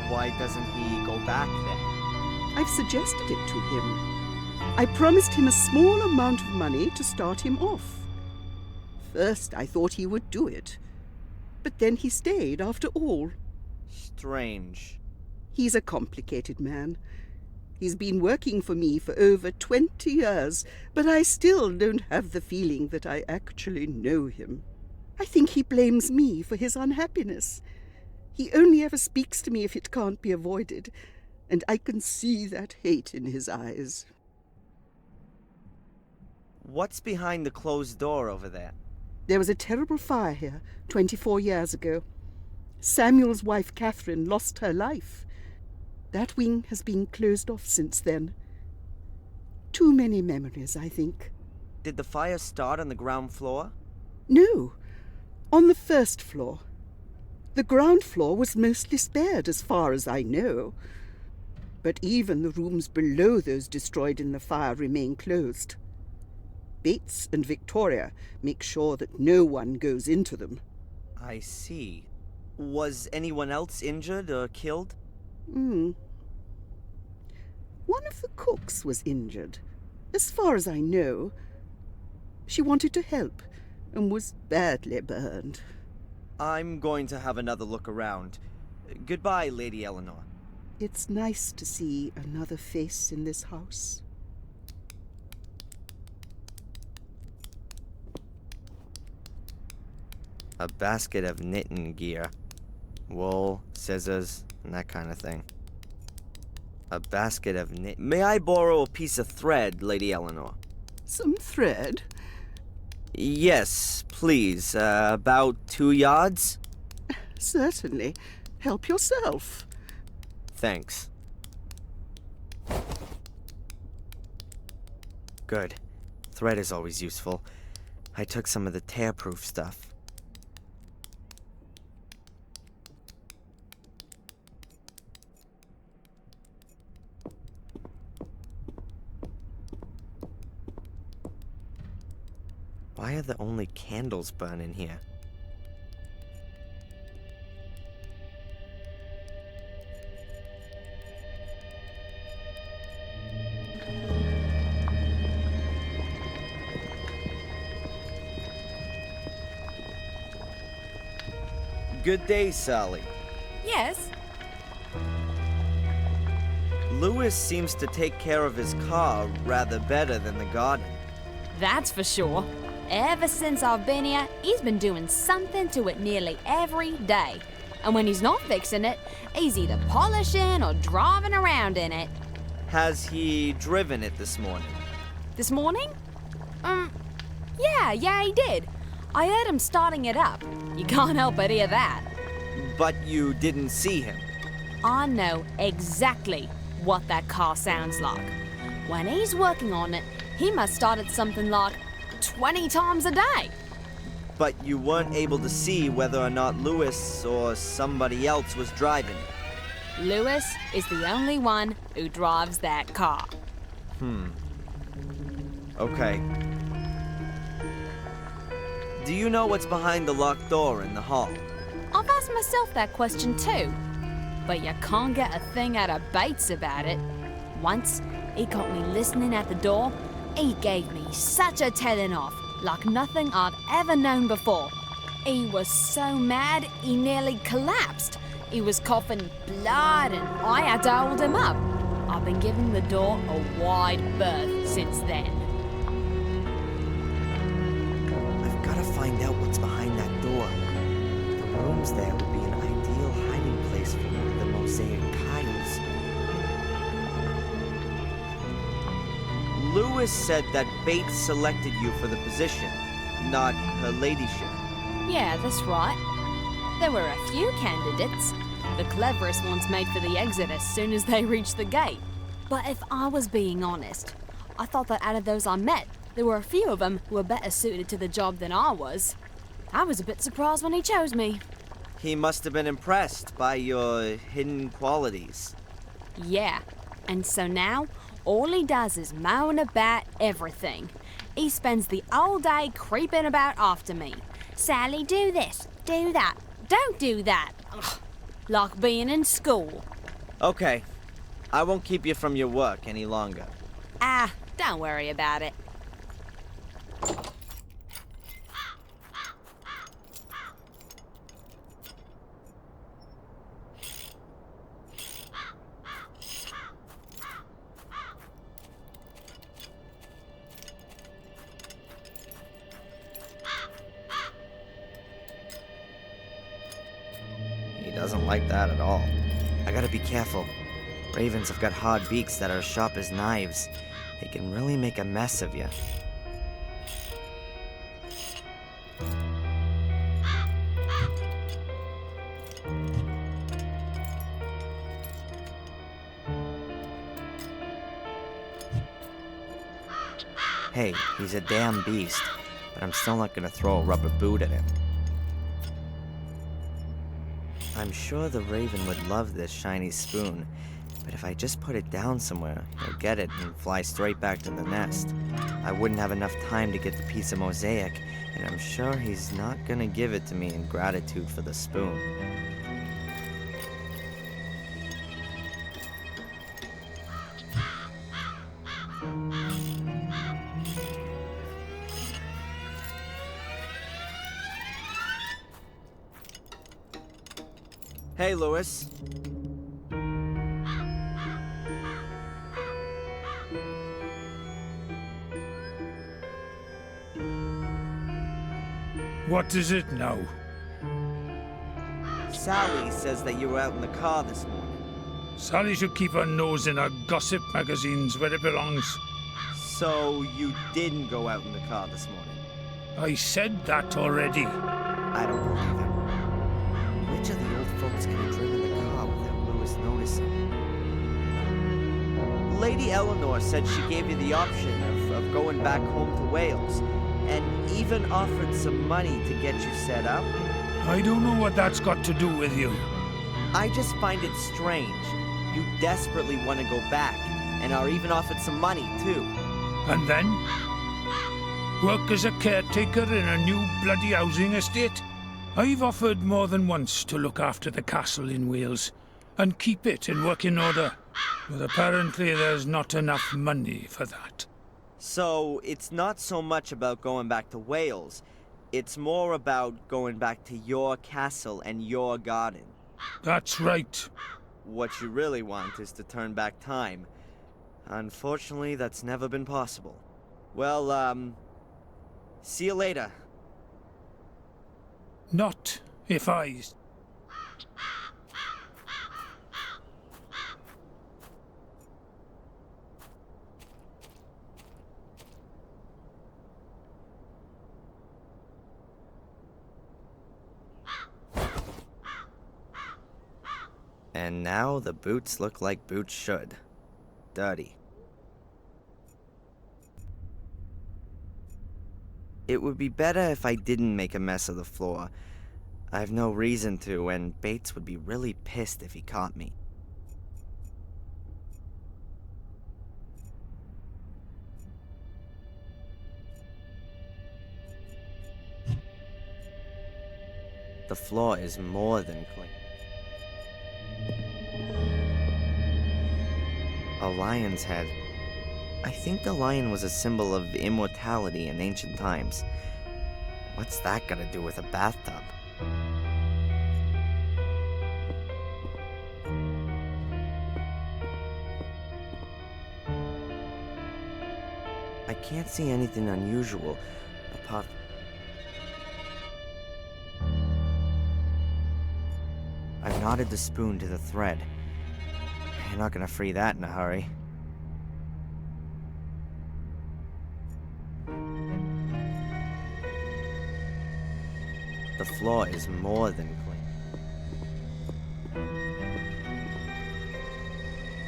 Why doesn't he go back then? I've suggested it to him. I promised him a small amount of money to start him off. First, I thought he would do it. But then he stayed after all. Strange. He's a complicated man. He's been working for me for over 20 years, but I still don't have the feeling that I actually know him. I think he blames me for his unhappiness. He only ever speaks to me if it can't be avoided, and I can see that hate in his eyes. What's behind the closed door over there? There was a terrible fire here 24 years ago. Samuel's wife, Catherine, lost her life. That wing has been closed off since then. Too many memories, I think. Did the fire start on the ground floor? No, on the first floor. The ground floor was mostly spared, as far as I know. But even the rooms below those destroyed in the fire remain closed. Bates and Victoria make sure that no one goes into them. I see. Was anyone else injured or killed? One of the cooks was injured, as far as I know. She wanted to help and was badly burned. I'm going to have another look around. Goodbye, Lady Eleanor. It's nice to see another face in this house. A basket of knitting gear. Wool, scissors, and that kind of thing. A basket of knit... May I borrow a piece of thread, Lady Eleanor? Some thread? Yes, please. About 2 yards? Certainly. Help yourself. Thanks. Good. Thread is always useful. I took some of the tear-proof stuff. Why are there only candles burning here? Good day, Sally. Yes? Lewis seems to take care of his car rather better than the garden. That's for sure. Ever since I've been here, he's been doing something to it nearly every day. And when he's not fixing it, he's either polishing or driving around in it. Has he driven it this morning? This morning? Yeah, he did. I heard him starting it up. You can't help but hear that. But you didn't see him. I know exactly what that car sounds like. When he's working on it, he must start it something like 20 times a day. But you weren't able to see whether or not Lewis or somebody else was driving it. Lewis is the only one who drives that car. Okay. Do you know what's behind the locked door in the hall? I've asked myself that question too, but you can't get a thing out of Bates about it. Once, he got me listening at the door. He gave me such a telling off, like nothing I'd ever known before. He was so mad, he nearly collapsed. He was coughing blood and I had to hold him up. I've been giving the door a wide berth since then. I've got to find out what's behind that door. The rooms there would be an ideal hiding place for one of the mosaic tiles. Lewis said that Bates selected you for the position, not her ladyship. Yeah, that's right. There were a few candidates. The cleverest ones made for the exit as soon as they reached the gate. But if I was being honest, I thought that out of those I met, there were a few of them who were better suited to the job than I was. I was a bit surprised when he chose me. He must have been impressed by your hidden qualities. Yeah, and so now, all he does is moan about everything. He spends the whole day creeping about after me. Sally, do this, do that, don't do that. Ugh, like being in school. Okay, I won't keep you from your work any longer. Ah, don't worry about it. He doesn't like that at all. I gotta be careful. Ravens have got hard beaks that are sharp as knives. They can really make a mess of you. Hey, he's a damn beast, but I'm still not gonna throw a rubber boot at him. I'm sure the raven would love this shiny spoon, but if I just put it down somewhere, he'll get it and fly straight back to the nest. I wouldn't have enough time to get the piece of mosaic, and I'm sure he's not gonna give it to me in gratitude for the spoon. Hey, Lewis. What is it now? Sally says that you were out in the car this morning. Sally should keep her nose in her gossip magazines where it belongs. So you didn't go out in the car this morning? I said that already. I don't believe him. Which of the old folks could have driven the car without Lewis noticing? Lady Eleanor said she gave you the option of going back home to Wales, and even offered some money to get you set up. I don't know what that's got to do with you. I just find it strange. You desperately want to go back, and are even offered some money, too. And then? Work as a caretaker in a new bloody housing estate? I've offered more than once to look after the castle in Wales and keep it in working order, but apparently there's not enough money for that. So, it's not so much about going back to Wales. It's more about going back to your castle and your garden. That's right. What you really want is to turn back time. Unfortunately, that's never been possible. Well, see you later. Not if I... And now the boots look like boots should. Dirty. It would be better if I didn't make a mess of the floor. I have no reason to, and Bates would be really pissed if he caught me. The floor is more than clean. A lion's head. I think the lion was a symbol of immortality in ancient times. What's that got to do with a bathtub? I can't see anything unusual apart. I've knotted the spoon to the thread. You're not gonna free that in a hurry. The floor is more than clean.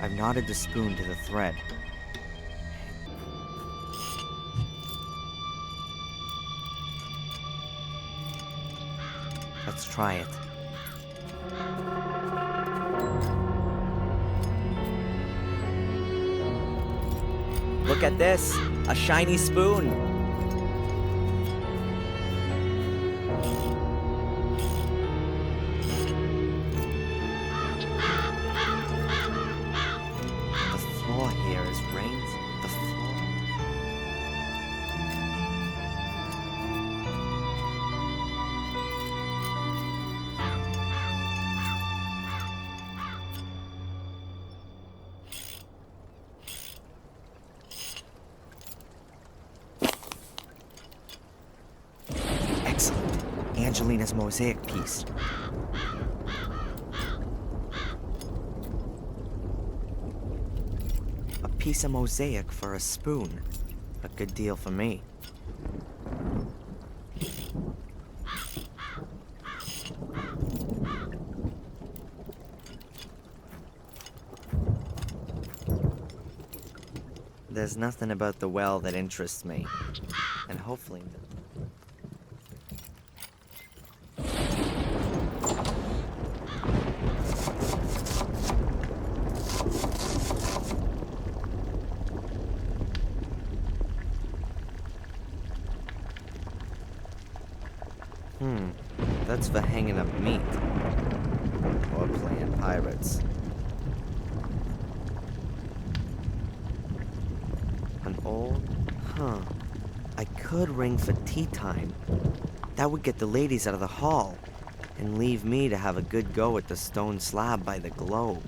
I've knotted the spoon to the thread. Let's try it. Look at this! A shiny spoon! The floor here is rained. The floor. Excellent. Angelina's mosaic piece. A piece of mosaic for a spoon. A good deal for me. There's nothing about the well that interests me. And hopefully... That's for hanging up meat. Or playing pirates. An old... I could ring for tea time. That would get the ladies out of the hall. And leave me to have a good go at the stone slab by the globe.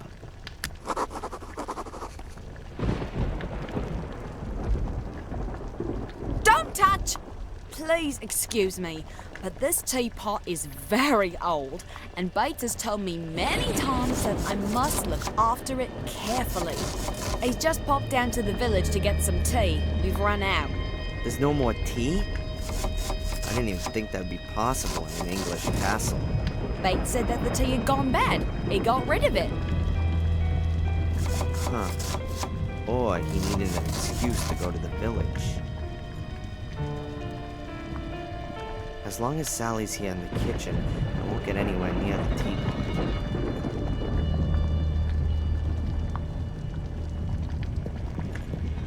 Don't touch! Please excuse me, but this teapot is very old, and Bates has told me many times that I must look after it carefully. He's just popped down to the village to get some tea. We've run out. There's no more tea? I didn't even think that would be possible in an English castle. Bates said that the tea had gone bad. He got rid of it. Huh. Or he needed an excuse to go to the village. As long as Sally's here in the kitchen, I won't get anywhere near the teapot.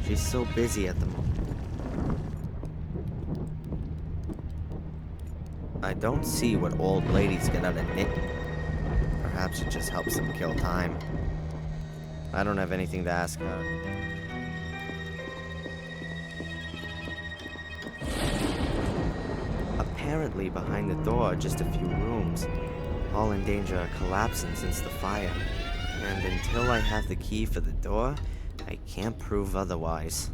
She's so busy at the moment. I don't see what old ladies get out of knitting. Perhaps it just helps them kill time. I don't have anything to ask her. Apparently behind the door are just a few rooms, all in danger of collapsing since the fire. And until I have the key for the door, I can't prove otherwise.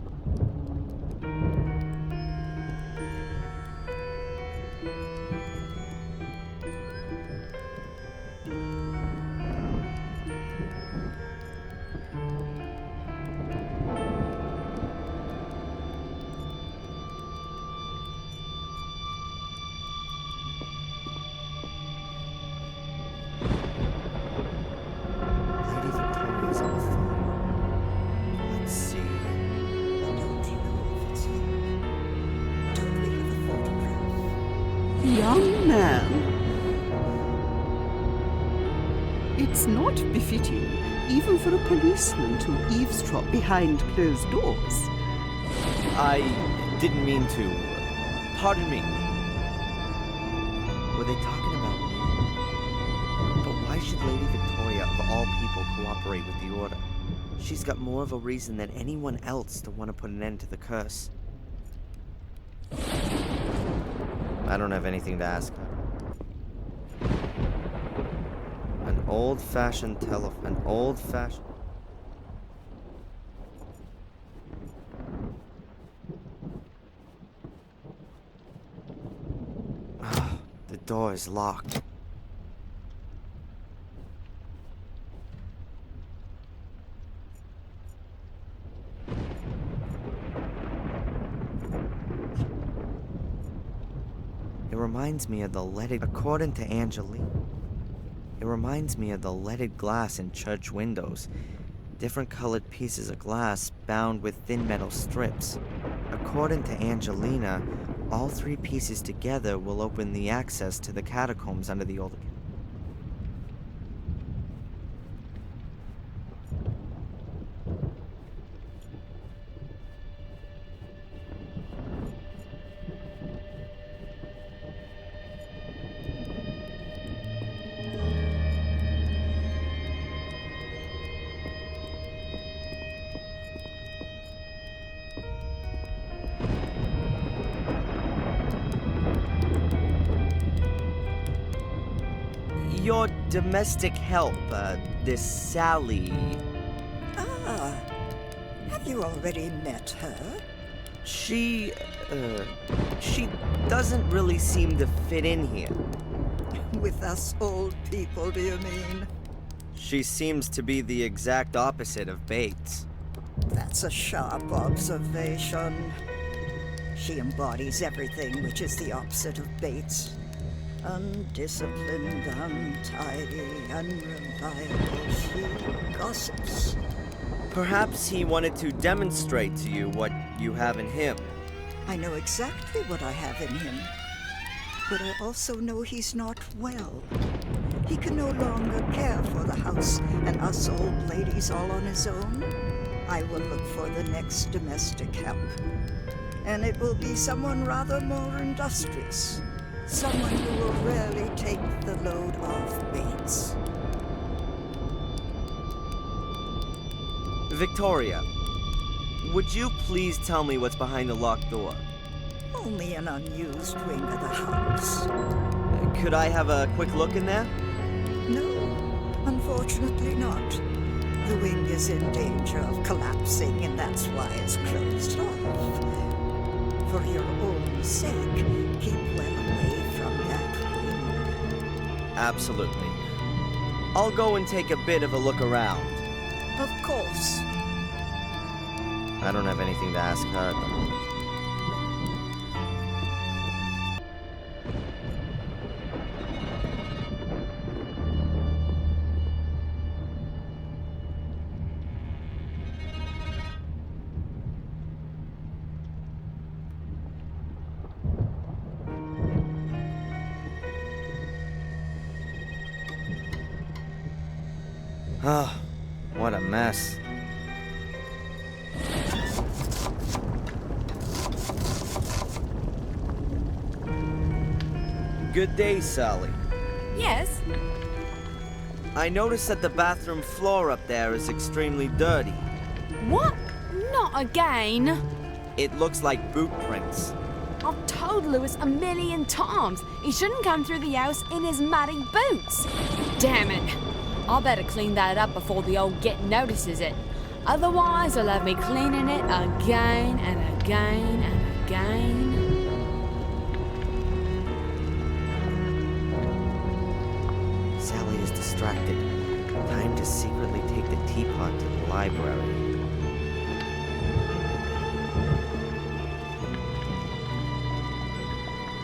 Young man, it's not befitting, even for a policeman, to eavesdrop behind closed doors. I didn't mean to. Pardon me. Were they talking about me? But why should Lady Victoria, of all people, cooperate with the Order? She's got more of a reason than anyone else to want to put an end to the curse. I don't have anything to ask her. An old-fashioned telephone. An old-fashioned... The door is locked. It reminds me of the leaded... According to Angelina, it reminds me of the leaded glass in church windows. Different colored pieces of glass bound with thin metal strips. According to Angelina, all 3 pieces together will open the access to the catacombs under the old... Your domestic help, this Sally... Ah, have you already met her? She doesn't really seem to fit in here. With us old people, do you mean? She seems to be the exact opposite of Bates. That's a sharp observation. She embodies everything which is the opposite of Bates. Undisciplined, untidy, unreliable. She gossips. Perhaps he wanted to demonstrate to you what you have in him. I know exactly what I have in him. But I also know he's not well. He can no longer care for the house and us old ladies all on his own. I will look for the next domestic help. And it will be someone rather more industrious. Someone who will rarely take the load off Bates. Victoria, would you please tell me what's behind the locked door? Only an unused wing of the house. Could I have a quick look in there? No, unfortunately not. The wing is in danger of collapsing, and that's why it's closed off. For your own sake, keep well away from that wing. Absolutely. I'll go and take a bit of a look around. Of course. I don't have anything to ask her at the moment. Ah, what a mess. Good day, Sally. Yes? I noticed that the bathroom floor up there is extremely dirty. What? Not again. It looks like boot prints. I've told Lewis a million times he shouldn't come through the house in his muddy boots. Damn it. I better clean that up before the old git notices it. Otherwise, he'll have me cleaning it again and again and again. Sally is distracted. Time to secretly take the teapot to the library.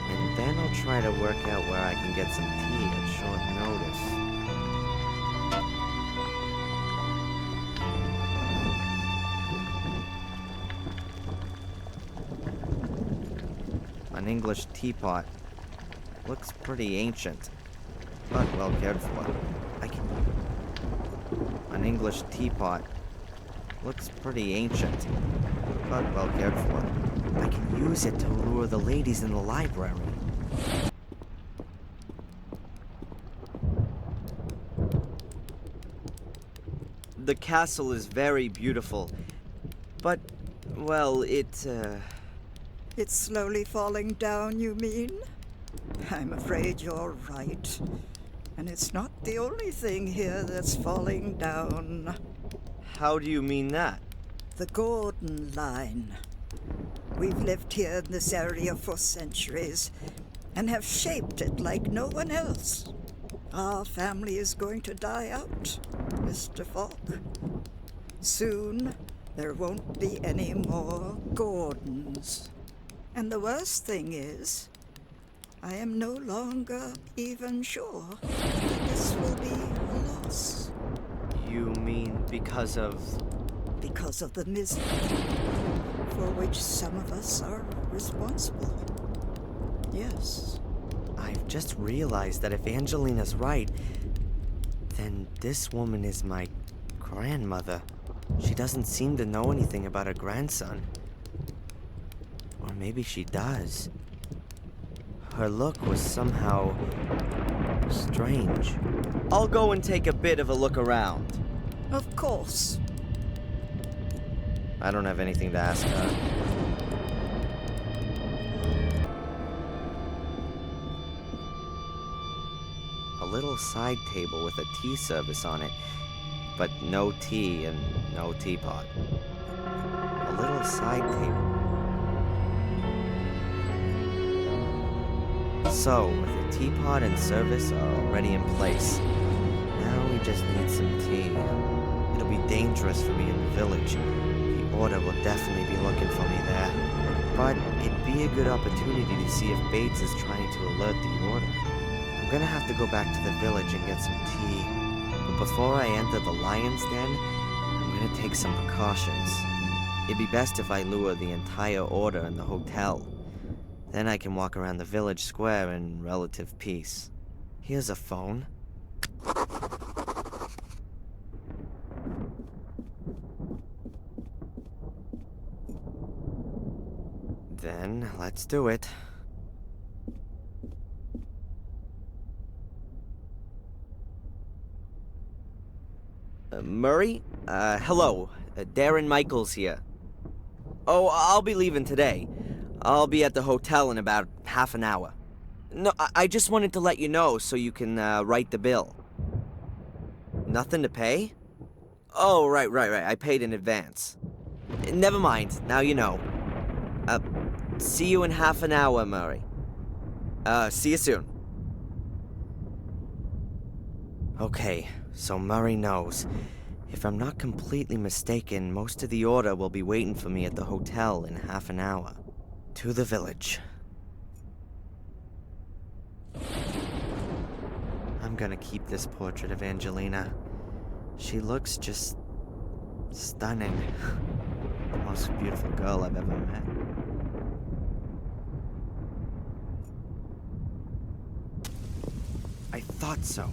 And then I'll try to work out where I can get some tea at short notice. An English teapot. Looks pretty ancient, but well cared for. An English teapot. Looks pretty ancient, but well cared for. I can use it to lure the ladies in the library. The castle is very beautiful, but, well, It's slowly falling down, you mean? I'm afraid you're right. And it's not the only thing here that's falling down. How do you mean that? The Gordon line. We've lived here in this area for centuries and have shaped it like no one else. Our family is going to die out, Mr. Falk. Soon, there won't be any more Gordons. And the worst thing is, I am no longer even sure that this will be a loss. You mean because of... Because of the misery for which some of us are responsible. Yes. I've just realized that if Angelina's right, then this woman is my grandmother. She doesn't seem to know anything about her grandson. Or maybe she does. Her look was somehow strange. I'll go and take a bit of a look around. Of course. I don't have anything to ask her. A little side table with a tea service on it, but no tea and no teapot. A little side table. So, with a teapot and service already in place, now we just need some tea. It'll be dangerous for me in the village. The Order will definitely be looking for me there. But it'd be a good opportunity to see if Bates is trying to alert the Order. I'm gonna have to go back to the village and get some tea. But before I enter the lion's den, I'm gonna take some precautions. It'd be best if I lure the entire Order in the hotel. Then I can walk around the village square in relative peace. Here's a phone. Then, let's do it. Murray? Hello. Darren Michaels here. Oh, I'll be leaving today. I'll be at the hotel in about half an hour. No, I just wanted to let you know so you can write the bill. Nothing to pay? Oh, right. I paid in advance. Never mind. Now you know. See you in half an hour, Murray. See you soon. Okay, so Murray knows. If I'm not completely mistaken, most of the Order will be waiting for me at the hotel in half an hour. To the village. I'm gonna keep this portrait of Angelina. She looks just stunning. The most beautiful girl I've ever met. I thought so.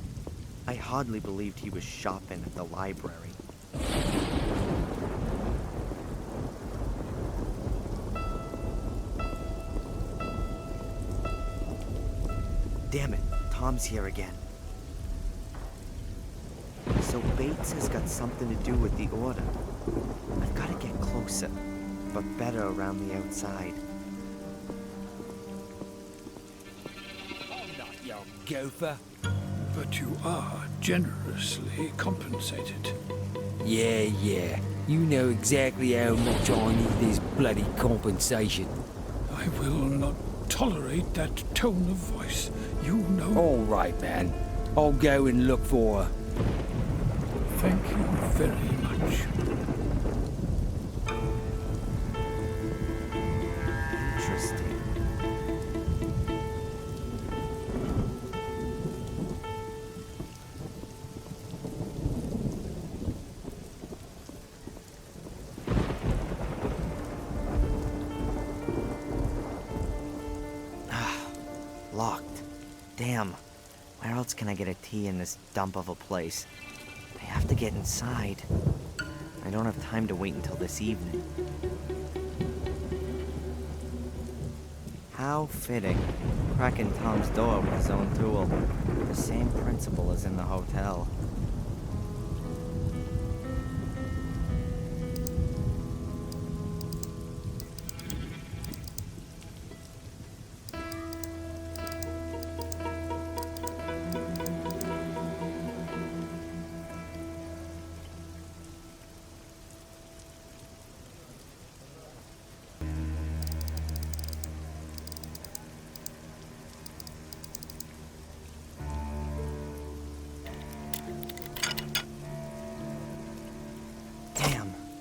I hardly believed he was shopping at the library. Damn it, Tom's here again. So Bates has got something to do with the Order. I've got to get closer, but better around the outside. I'm not your gopher. But you are generously compensated. Yeah. You know exactly how much I need this bloody compensation. I will not tolerate that tone of voice. You know... All right, man. I'll go and look for her. Thank you very much. Interesting. Locked. Damn. Where else can I get a tea in this dump of a place? I have to get inside. I don't have time to wait until this evening. How fitting. Cracking Tom's door with his own tool. The same principle as in the hotel.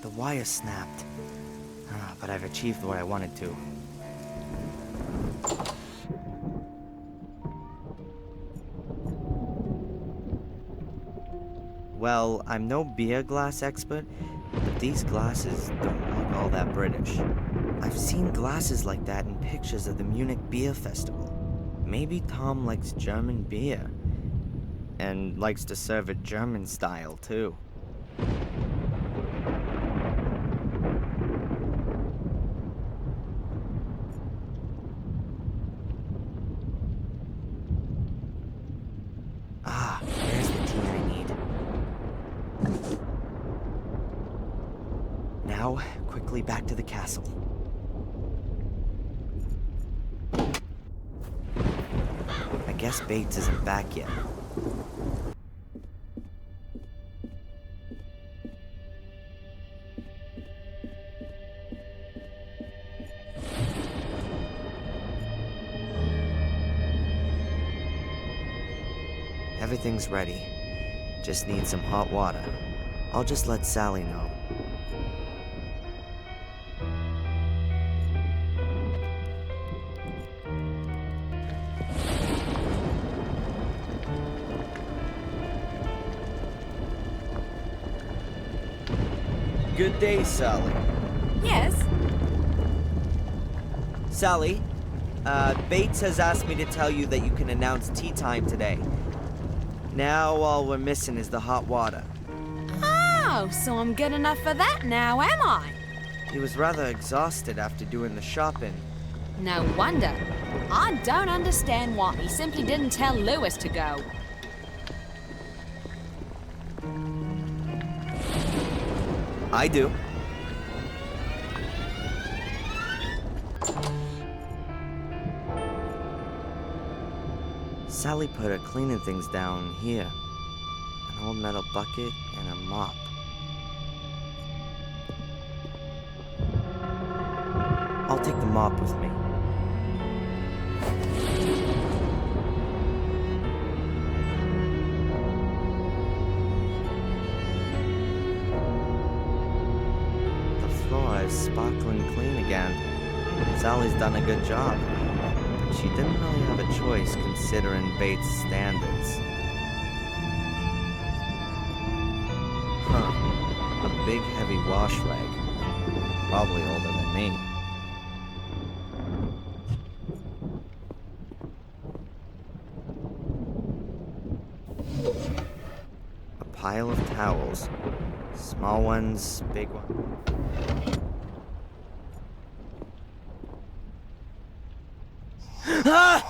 The wire snapped. But I've achieved what I wanted to. Well, I'm no beer glass expert, but these glasses don't look all that British. I've seen glasses like that in pictures of the Munich Beer Festival. Maybe Tom likes German beer. And likes to serve it German style, too. Ah, there's the tea I need. Now, quickly back to the castle. I guess Bates isn't back yet. Everything's ready. Just need some hot water. I'll just let Sally know. Good day, Sally. Yes? Sally, Bates has asked me to tell you that you can announce tea time today. Now all we're missing is the hot water. Oh, so I'm good enough for that now, am I? He was rather exhausted after doing the shopping. No wonder. I don't understand why he simply didn't tell Lewis to go. I do. Sally put her cleaning things down here. An old metal bucket and a mop. I'll take the mop with me. The floor is sparkling clean again. Sally's done a good job. She didn't really have a choice considering Bates' standards. Huh. A big heavy wash rag. Probably older than me. A pile of towels. Small ones, big ones. Ah!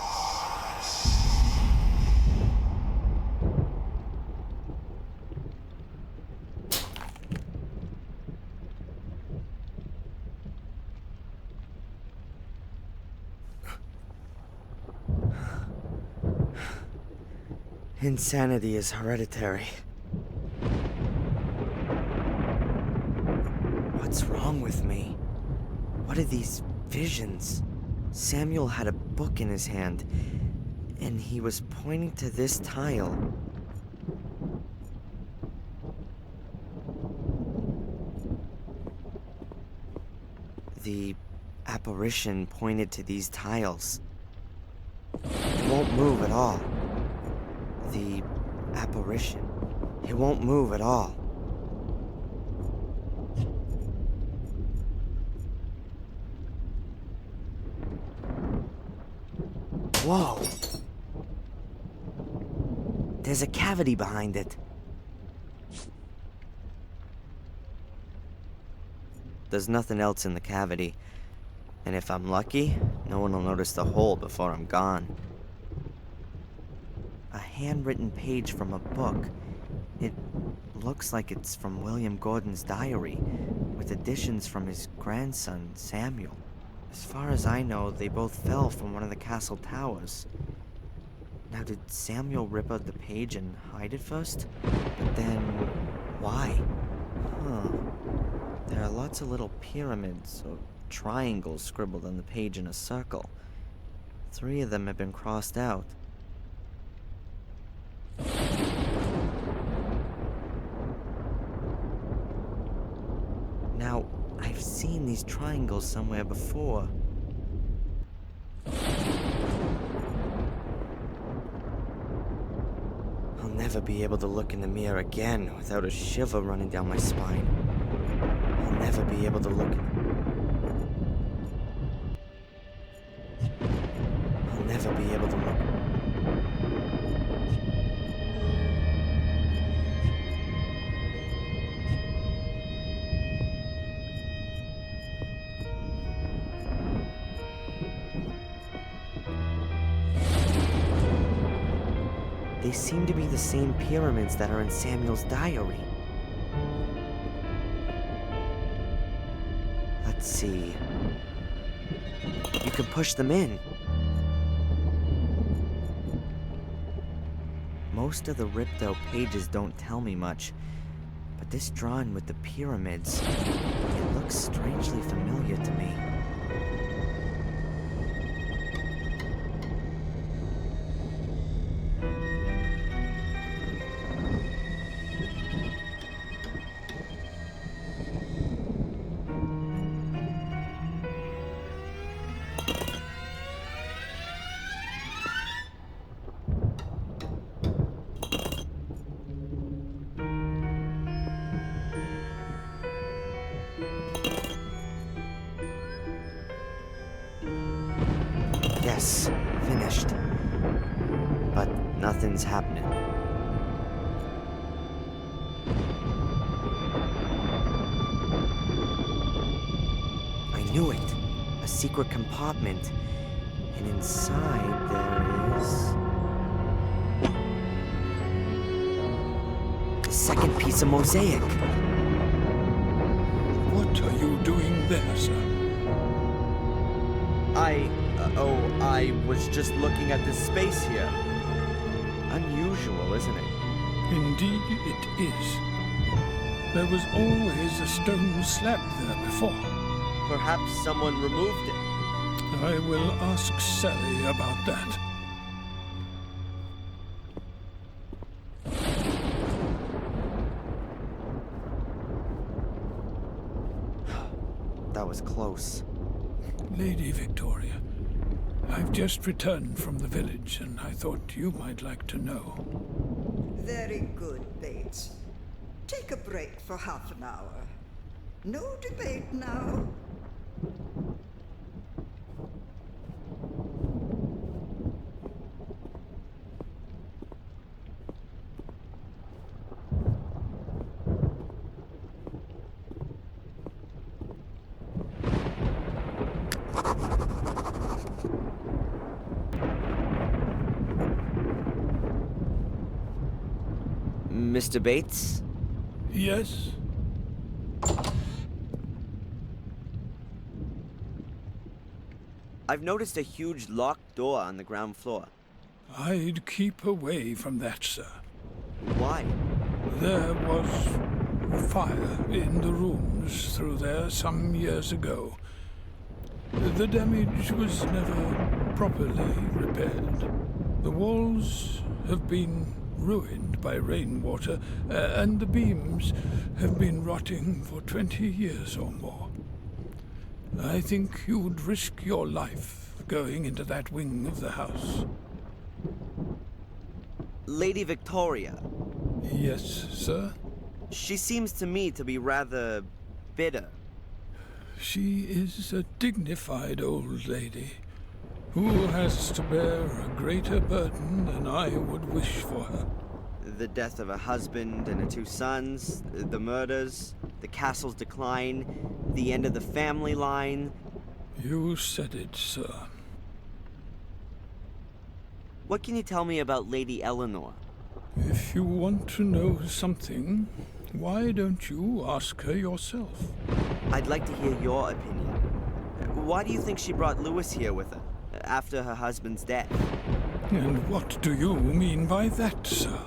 Insanity is hereditary. What's wrong with me? What are these visions? Samuel had a book in his hand, and he was pointing to this tile. The apparition pointed to these tiles. It won't move at all. The apparition. It won't move at all. Whoa! There's a cavity behind it. There's nothing else in the cavity, and if I'm lucky, no one will notice the hole before I'm gone. A handwritten page from a book. It looks like it's from William Gordon's diary, with additions from his grandson, Samuel. As far as I know, they both fell from one of the castle towers. Now, did Samuel rip out the page and hide it first? But then, why? Huh. There are lots of little pyramids or triangles scribbled on the page in a circle. 3 of them have been crossed out. Now, I've seen these triangles somewhere before. I'll never never be able to look in the mirror again without a shiver running down my spine. I'll never be able to look. I'll never be able to look. They seem to be the same pyramids that are in Samuel's diary. Let's see. You can push them in. Most of the ripped out pages don't tell me much, but this drawing with the pyramids, it looks strangely familiar to me. Yes, finished. But nothing's happening. I knew it. A secret compartment. And inside there is... the second piece of mosaic. What are you doing there, sir? I was just looking at this space here. Unusual, isn't it? Indeed it is. There was always a stone slab there before. Perhaps someone removed it. I will ask Sally about that. That was close. Lady Victoria, I've just returned from the village, and I thought you might like to know. Very good, Bates. Take a break for half an hour. No debate now. Mr. Bates? Yes? I've noticed a huge locked door on the ground floor. I'd keep away from that, sir. Why? There was fire in the rooms through there some years ago. The damage was never properly repaired. The walls have been ruined by rainwater, and the beams have been rotting for 20 years or more. I think you'd risk your life going into that wing of the house. Lady Victoria. Yes, sir? She seems to me to be rather bitter. She is a dignified old lady who has to bear a greater burden than I would wish for her. The death of her husband and her 2 sons, the murders, the castle's decline, the end of the family line. You said it, sir. What can you tell me about Lady Eleanor? If you want to know something, why don't you ask her yourself? I'd like to hear your opinion. Why do you think she brought Lewis here with her, after her husband's death? And what do you mean by that, sir?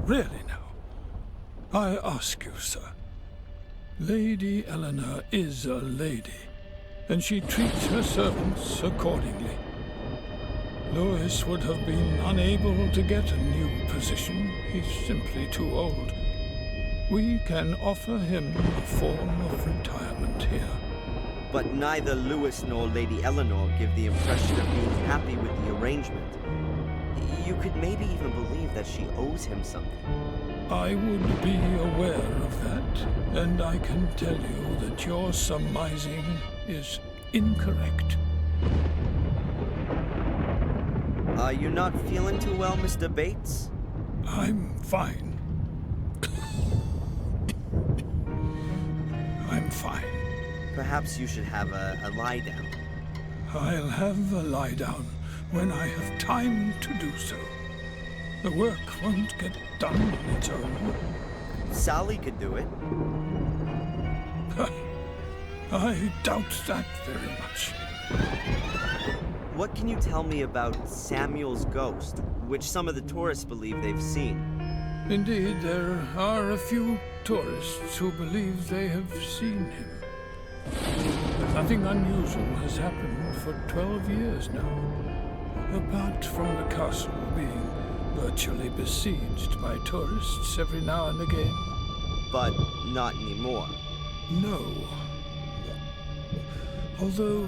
Really now, I ask you, sir. Lady Eleanor is a lady, and she treats her servants accordingly. Lewis would have been unable to get a new position. He's simply too old. We can offer him a form of retirement here. But neither Lewis nor Lady Eleanor give the impression of being happy with the arrangement. You could maybe even believe that she owes him something. I would be aware of that, and I can tell you that your surmising is incorrect. Are you not feeling too well, Mr. Bates? I'm fine. I'm fine. Perhaps you should have a lie down. I'll have a lie down when I have time to do so. The work won't get done on its own. Sally could do it. I doubt that very much. What can you tell me about Samuel's ghost, which some of the tourists believe they've seen? Indeed, there are a few tourists who believe they have seen him. But nothing unusual has happened for 12 years now, apart from the castle being virtually besieged by tourists every now and again. But not anymore. No. Although,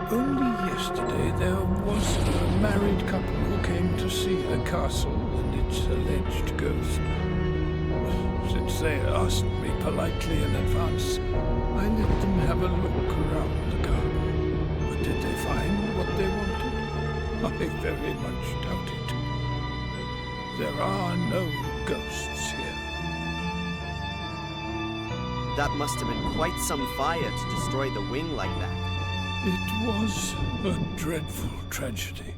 only yesterday there was a married couple who came to see the castle and its alleged ghost. Since they asked me politely in advance, I let them have a look around the garden. But did they find what they wanted? I very much doubt it. There are no ghosts here. That must have been quite some fire to destroy the wing like that. It was a dreadful tragedy,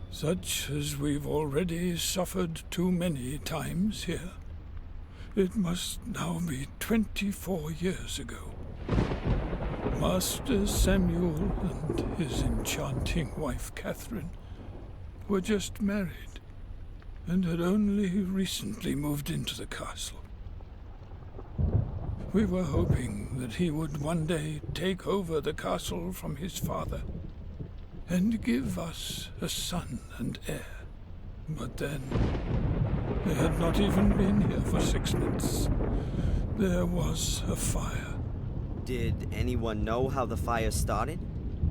such as we've already suffered too many times here. It must now be 24 years ago. Master Samuel and his enchanting wife Catherine were just married and had only recently moved into the castle. We were hoping that he would one day take over the castle from his father and give us a son and heir. But then, they had not even been here for 6 months. There was a fire. Did anyone know how the fire started?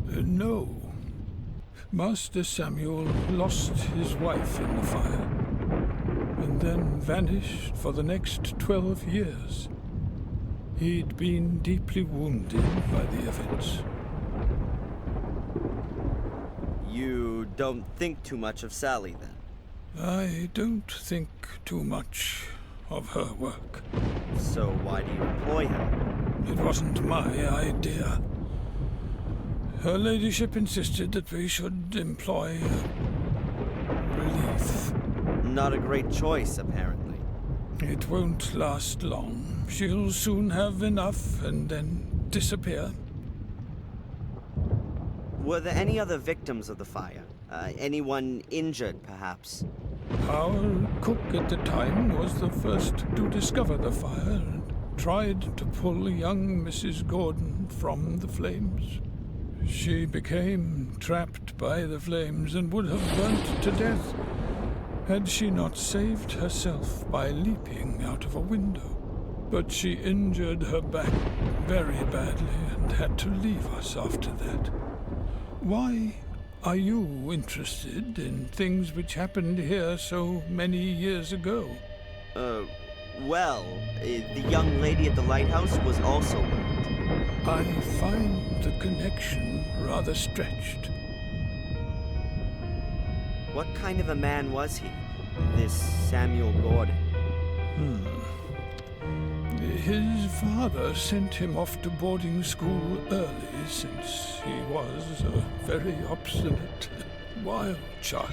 No. Master Samuel lost his wife in the fire, and then vanished for the next 12 years. He'd been deeply wounded by the events. You don't think too much of Sally, then? I don't think too much of her work. So why do you employ her? It wasn't my idea. Her ladyship insisted that we should employ relief. Not a great choice, apparently. It won't last long. She'll soon have enough and then disappear. Were there any other victims of the fire? Anyone injured, perhaps? Our cook at the time was the first to discover the fire and tried to pull young Mrs. Gordon from the flames. She became trapped by the flames and would have burnt to death had she not saved herself by leaping out of a window. But she injured her back very badly and had to leave us after that. Why are you interested in things which happened here so many years ago? Well, the young lady at the lighthouse was also burnt. I find the connection rather stretched. What kind of a man was he, this Samuel Gordon? His father sent him off to boarding school early, since he was a very obstinate, wild child.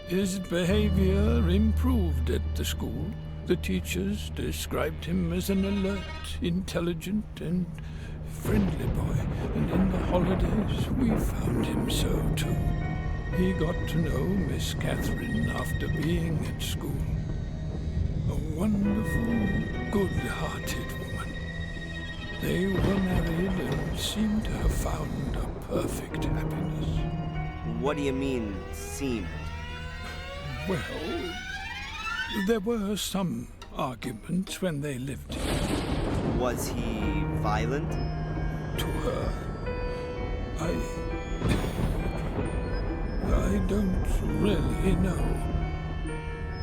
His behavior improved at the school. The teachers described him as an alert, intelligent, and friendly boy, and in the holidays we found him so too. He got to know Miss Catherine after being at school. A wonderful, good-hearted woman. They were married and seemed to have found a perfect happiness. What do you mean, seemed? Well, there were some arguments when they lived here. Was he violent? To her, I I don't really know.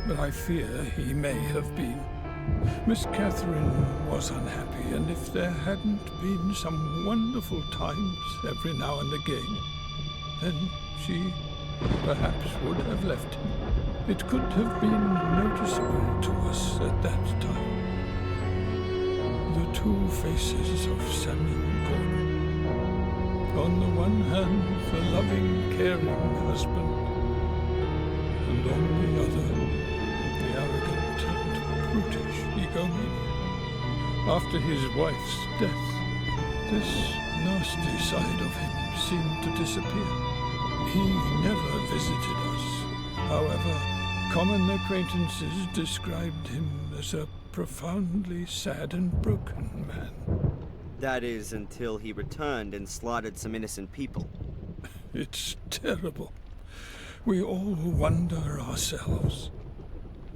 But I fear he may have been. Miss Catherine was unhappy, and if there hadn't been some wonderful times every now and again, then she perhaps would have left him. It could have been noticeable to us at that time. The two faces of Samuel Gordon. On the one hand, the loving, caring husband, and on the other, the arrogant and brutish egomaniac. After his wife's death, this nasty side of him seemed to disappear. He never visited us. However, common acquaintances described him as a profoundly sad and broken man. That is, until he returned and slaughtered some innocent people. It's terrible. We all wonder ourselves.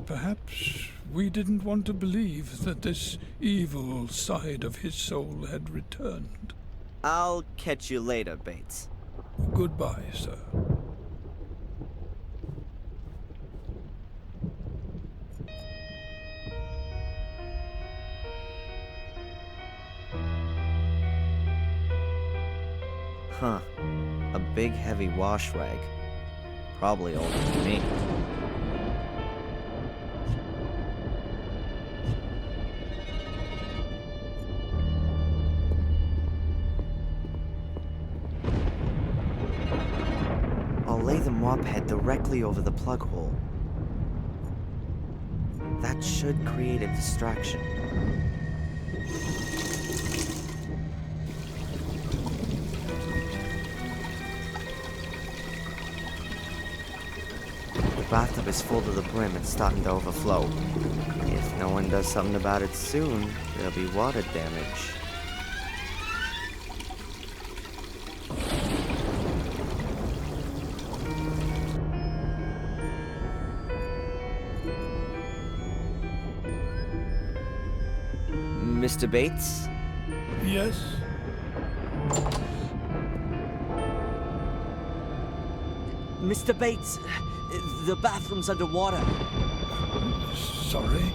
Perhaps we didn't want to believe that this evil side of his soul had returned. I'll catch you later, Bates. Goodbye, sir. Huh. A big heavy wash rag. Probably older than me. I'll lay the mop head directly over the plug hole. That should create a distraction. The bathtub is full to the brim and starting to overflow. If no one does something about it soon, there'll be water damage. Mr. Bates? Yes? Mr. Bates, the bathroom's underwater. Sorry?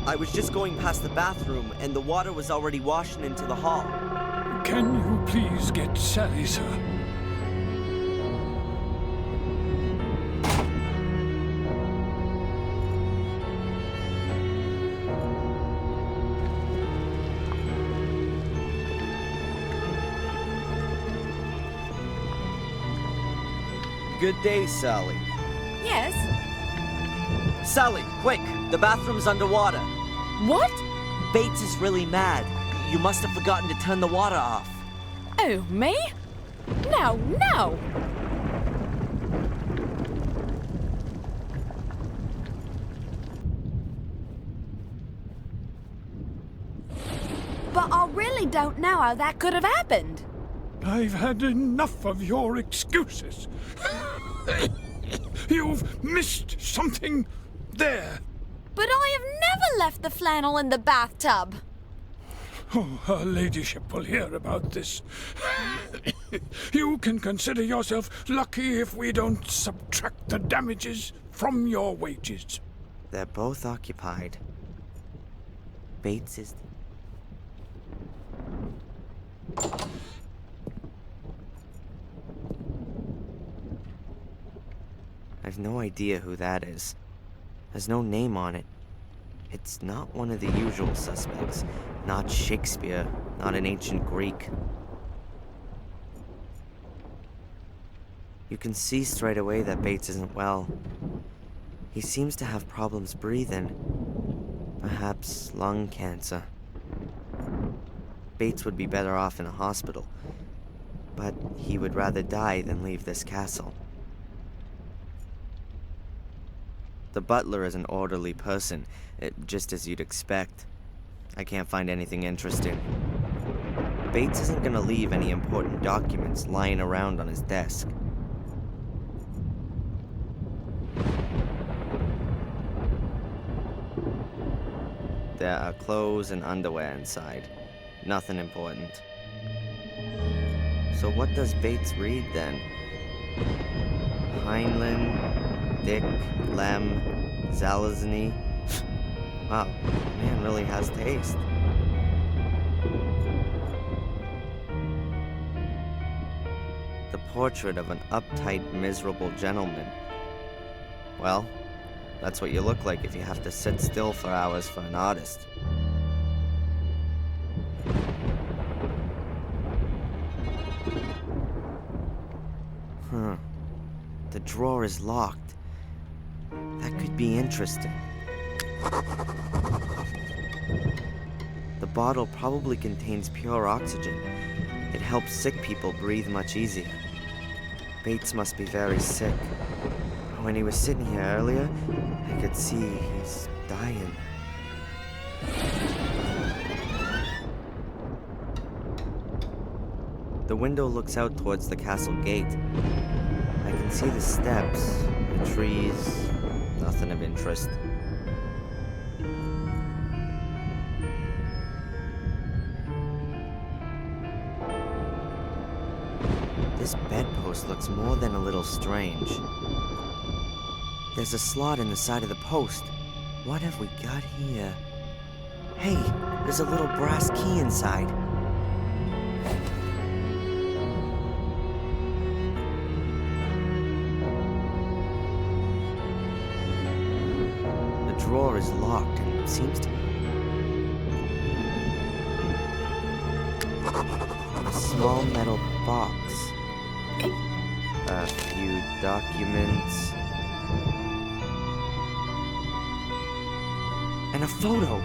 I was just going past the bathroom and the water was already washing into the hall. Can you please get Sally, sir? Good day, Sally. Yes? Sally, quick! The bathroom's underwater. What? Bates is really mad. You must have forgotten to turn the water off. Oh, me? No, no! But I really don't know how that could have happened. I've had enough of your excuses. You've missed something there. But I have never left the flannel in the bathtub. Oh, her ladyship will hear about this. You can consider yourself lucky if we don't subtract the damages from your wages. They're both occupied. Bates is... I've no idea who that is. There's no name on it. It's not one of the usual suspects. Not Shakespeare, not an ancient Greek. You can see straight away that Bates isn't well. He seems to have problems breathing. Perhaps lung cancer. Bates would be better off in a hospital. But he would rather die than leave this castle. The butler is an orderly person, just as you'd expect. I can't find anything interesting. Bates isn't gonna leave any important documents lying around on his desk. There are clothes and underwear inside. Nothing important. So what does Bates read then? Heinlein, Dick, Lem, Zalazny. Wow, man really has taste. The portrait of an uptight, miserable gentleman. Well, that's what you look like if you have to sit still for hours for an artist. The drawer is locked. That could be interesting. The bottle probably contains pure oxygen. It helps sick people breathe much easier. Bates must be very sick. When he was sitting here earlier, I could see he's dying. The window looks out towards the castle gate. I can see the steps, the trees, nothing of interest. This bedpost looks more than a little strange. There's a slot in the side of the post. What have we got here? Hey, there's a little brass key inside. The drawer is locked and seems to be a small metal box. A few documents. And a photo.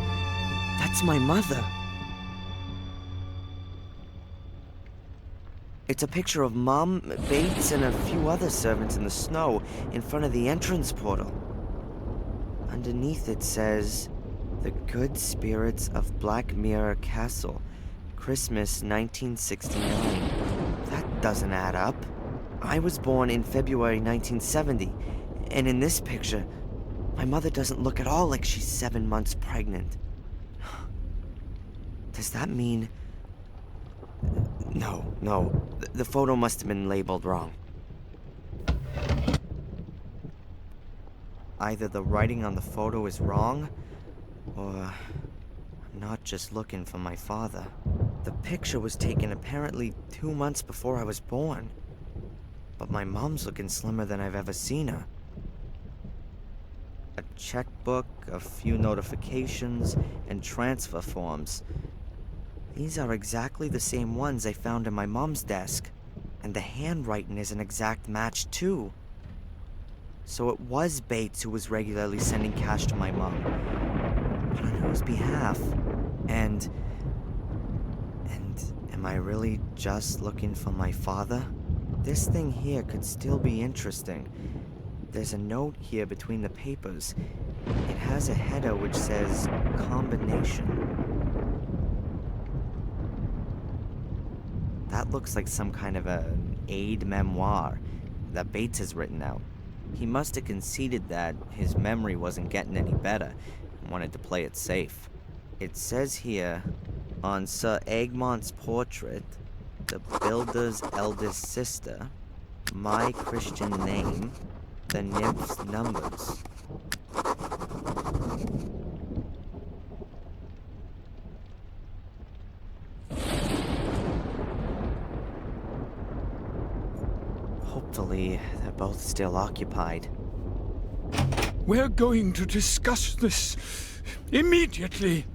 That's my mother. It's a picture of Mom, Bates, and a few other servants in the snow in front of the entrance portal. Underneath it says, "The Good Spirits of Black Mirror Castle, Christmas 1969. That doesn't add up. I was born in February 1970, and in this picture, my mother doesn't look at all like she's 7 months pregnant. Does that mean... No. The photo must have been labeled wrong. Either the writing on the photo is wrong, or I'm not just looking for my father. The picture was taken apparently 2 months before I was born. But my mom's looking slimmer than I've ever seen her. A checkbook, a few notifications, and transfer forms. These are exactly the same ones I found in my mom's desk. And the handwriting is an exact match, too. So it was Bates who was regularly sending cash to my mom. But on whose behalf? And am I really just looking for my father? This thing here could still be interesting. There's a note here between the papers. It has a header which says, "Combination." That looks like some kind of an aid memoir that Bates has written out. He must have conceded that his memory wasn't getting any better and wanted to play it safe. It says here, on Sir Egmont's portrait, the builder's eldest sister, my Christian name, the nymph's numbers. Hopefully, they're both still occupied. We're going to discuss this immediately.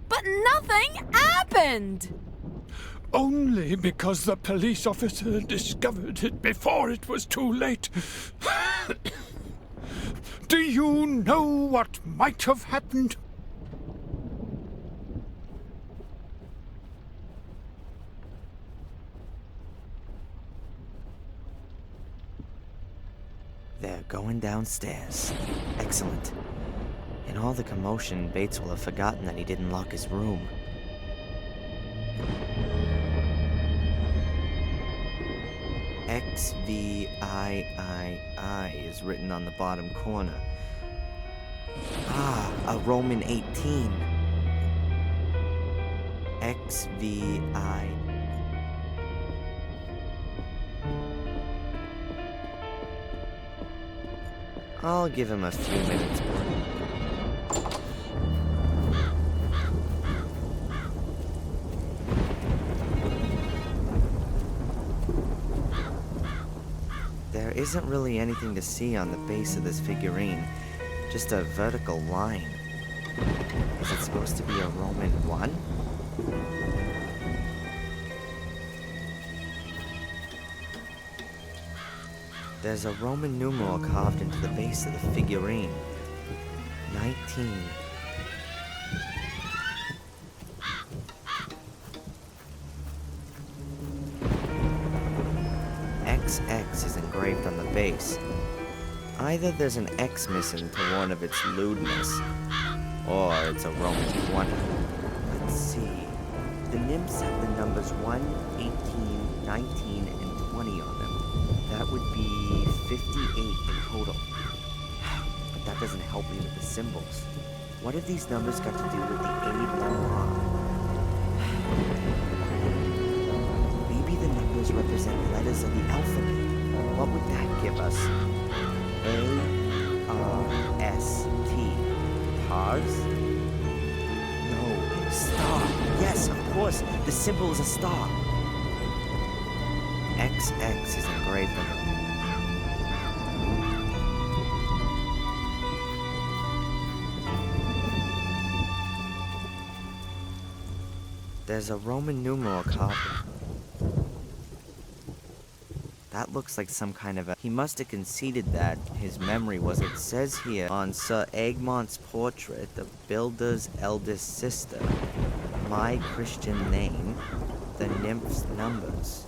But nothing happened! Only because the police officer discovered it before it was too late. Do you know what might have happened? They're going downstairs. Excellent. In all the commotion, Bates will have forgotten that he didn't lock his room. XVIII is written on the bottom corner. Ah, a Roman 18. XVI. I'll give him a few minutes more. There isn't really anything to see on the base of this figurine, just a vertical line. Is it supposed to be a Roman 1? There's a Roman numeral carved into the base of the figurine. 19. XX is engraved on the base. Either there's an X missing to warn of its lewdness, or it's a Roman 20. Let's see. The nymphs have the numbers 1, 18, 19, and 20 on them. That would be 58 in total. But that doesn't help me with the symbols. What have these numbers got to do with the A1R? Maybe the numbers represent letters of the alphabet. What would that give us? A-R-S-T. Tars? No, star. Yes, of course. The symbol is a star. XX is engraved on it. There's a Roman numeral carved. That looks like some kind of a... He must have conceded that his memory was... It says here on Sir Egmont's portrait, the builder's eldest sister, my Christian name, the nymph's numbers.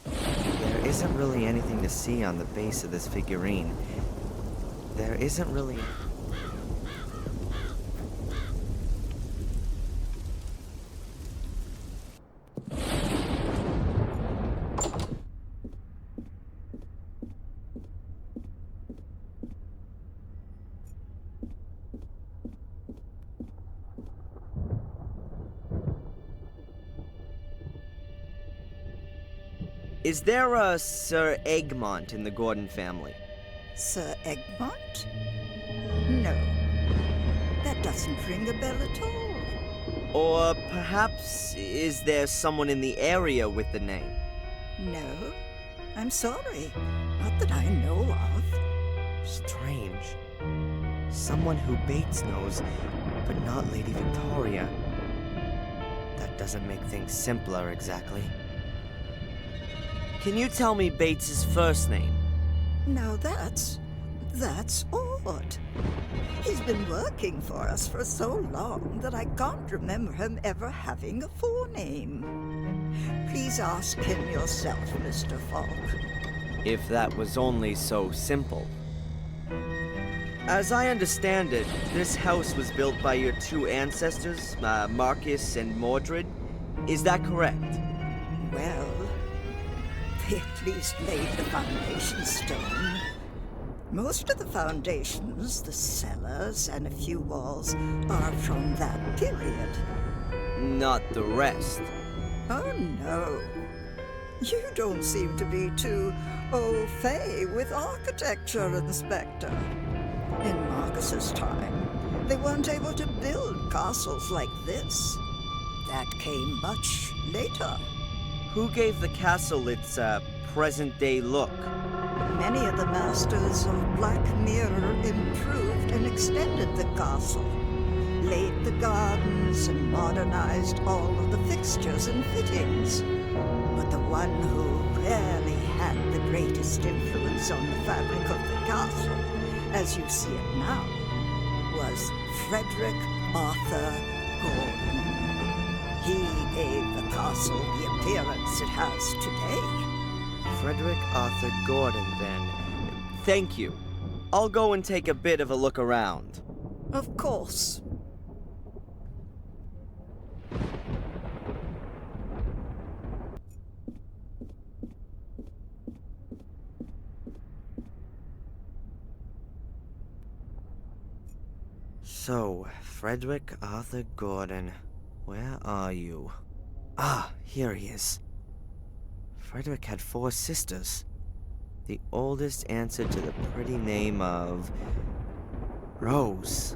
There isn't really anything to see on the base of this figurine. There isn't really... Is there a Sir Egmont in the Gordon family? Sir Egmont? No. That doesn't ring a bell at all. Or perhaps is there someone in the area with the name? No. I'm sorry. Not that I know of. Strange. Someone who Bates knows, but not Lady Victoria. That doesn't make things simpler exactly. Can you tell me Bates's first name? Now that's odd. He's been working for us for so long that I can't remember him ever having a forename. Please ask him yourself, Mr. Falk. If that was only so simple. As I understand it, this house was built by your two ancestors, Marcus and Mordred. Is that correct? Well, they at least laid the foundation stone. Most of the foundations, the cellars, and a few walls are from that period. Not the rest. Oh, no. You don't seem to be too au fait with architecture, Inspector. In Marcus's time, they weren't able to build castles like this. That came much later. Who gave the castle its present-day look? Many of the masters of Black Mirror improved and extended the castle, laid the gardens, and modernized all of the fixtures and fittings. But the one who really had the greatest influence on the fabric of the castle, as you see it now, was Frederick Arthur Gordon. He gave the castle the appearance it has today. Frederick Arthur Gordon, then. Thank you. I'll go and take a bit of a look around. Of course. So, Frederick Arthur Gordon, where are you? Ah, here he is. Frederick had 4 sisters. The oldest answered to the pretty name of Rose.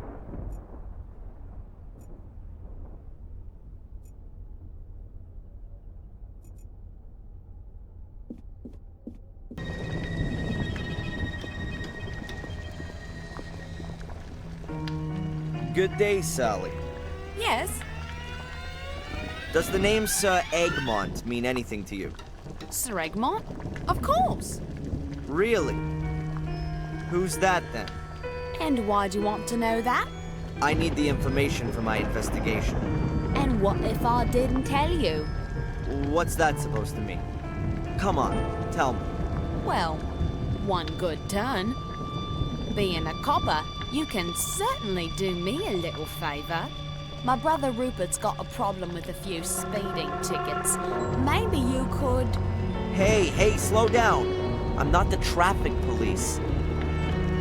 Good day, Sally. Yes, Does the name Sir Egmont mean anything to you? Sir Egmont? Of course. Really? Who's that then? And why do you want to know that? I need the information for my investigation. And what if I didn't tell you? What's that supposed to mean? Come on, tell me. Well, one good turn. Being a copper, you can certainly do me a little favor. My brother Rupert's got a problem with a few speeding tickets. Maybe you could... Hey, slow down. I'm not the traffic police.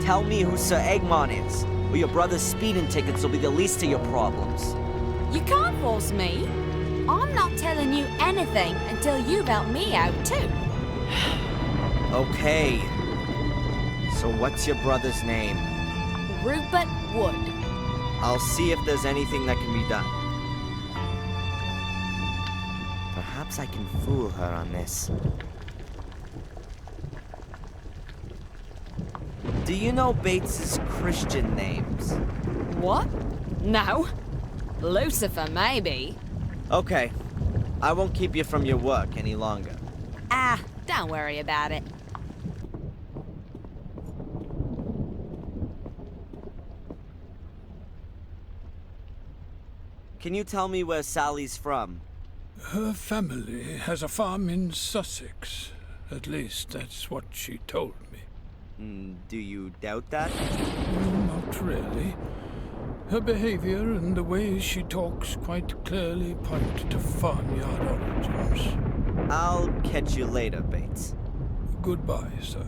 Tell me who Sir Egmont is, or your brother's speeding tickets will be the least of your problems. You can't force me. I'm not telling you anything until you've helped me out, too. Okay. So what's your brother's name? Rupert Wood. I'll see if there's anything that can be done. Perhaps I can fool her on this. Do you know Bates's Christian names? What? No. Lucifer, maybe. Okay. I won't keep you from your work any longer. Ah, don't worry about it. Can you tell me where Sally's from? Her family has a farm in Sussex. At least that's what she told me. Do you doubt that? Not really. Her behavior and the way she talks quite clearly point to farmyard origins. I'll catch you later, Bates. Goodbye, sir.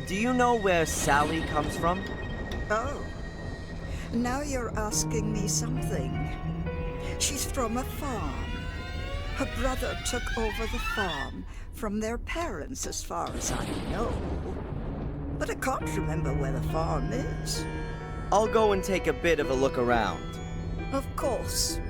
Do you know where Sally comes from? Oh, now you're asking me something. She's from a farm. Her brother took over the farm from their parents, as far as I know. But I can't remember where the farm is. I'll go and take a bit of a look around. Of course.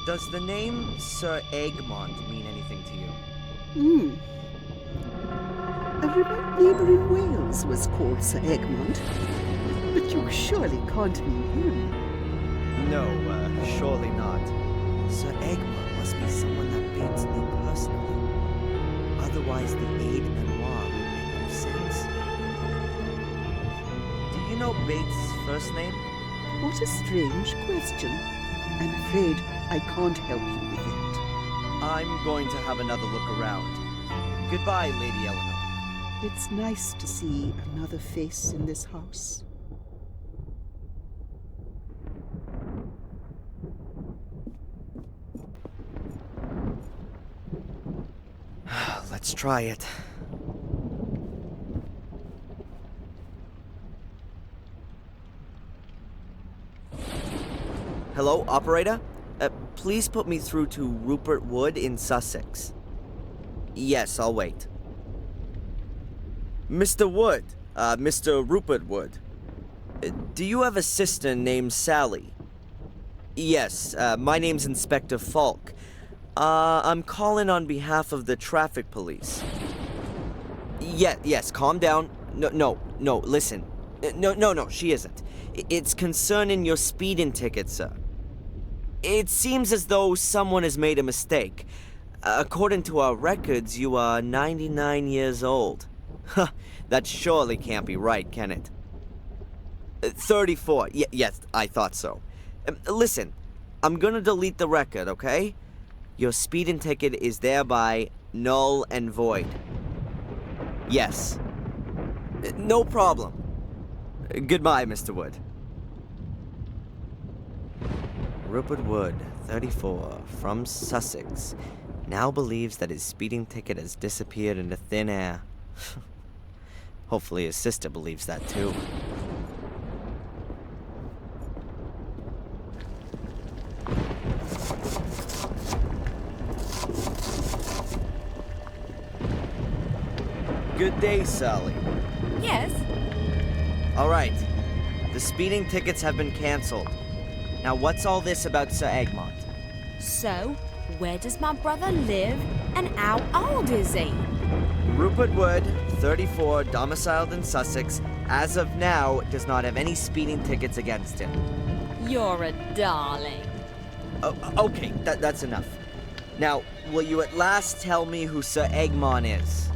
Does the name Sir Egmont mean anything to you? A remote neighbour in Wales was called Sir Egmont. But you surely can't mean him. No, surely not. Sir Egmont must be someone that Bates knew personally. Otherwise, the aide memoir would make no sense. Do you know Bates' first name? What a strange question. I'm afraid I can't help you with it. I'm going to have another look around. Goodbye, Lady Eleanor. It's nice to see another face in this house. Let's try it. Hello, operator? Please put me through to Rupert Wood in Sussex. Yes, I'll wait. Mr. Wood, Mr. Rupert Wood. Do you have a sister named Sally? Yes, my name's Inspector Falk. I'm calling on behalf of the traffic police. Yes, calm down. No, listen. No, she isn't. It's concerning your speeding ticket, sir. It seems as though someone has made a mistake. According to our records, you are 99 years old. Huh, that surely can't be right, can it? 34. Yes, I thought so. Listen, I'm gonna delete the record, okay? Your speeding ticket is thereby null and void. Yes. No problem. Goodbye, Mr. Wood. Rupert Wood, 34, from Sussex, now believes that his speeding ticket has disappeared into thin air. Hopefully his sister believes that too. Good day, Sally. Yes? All right. The speeding tickets have been canceled. Now, what's all this about Sir Egmont? So, where does my brother live, and how old is he? Rupert Wood, 34, domiciled in Sussex, as of now, does not have any speeding tickets against him. You're a darling. Oh, okay, that's enough. Now, will you at last tell me who Sir Egmont is?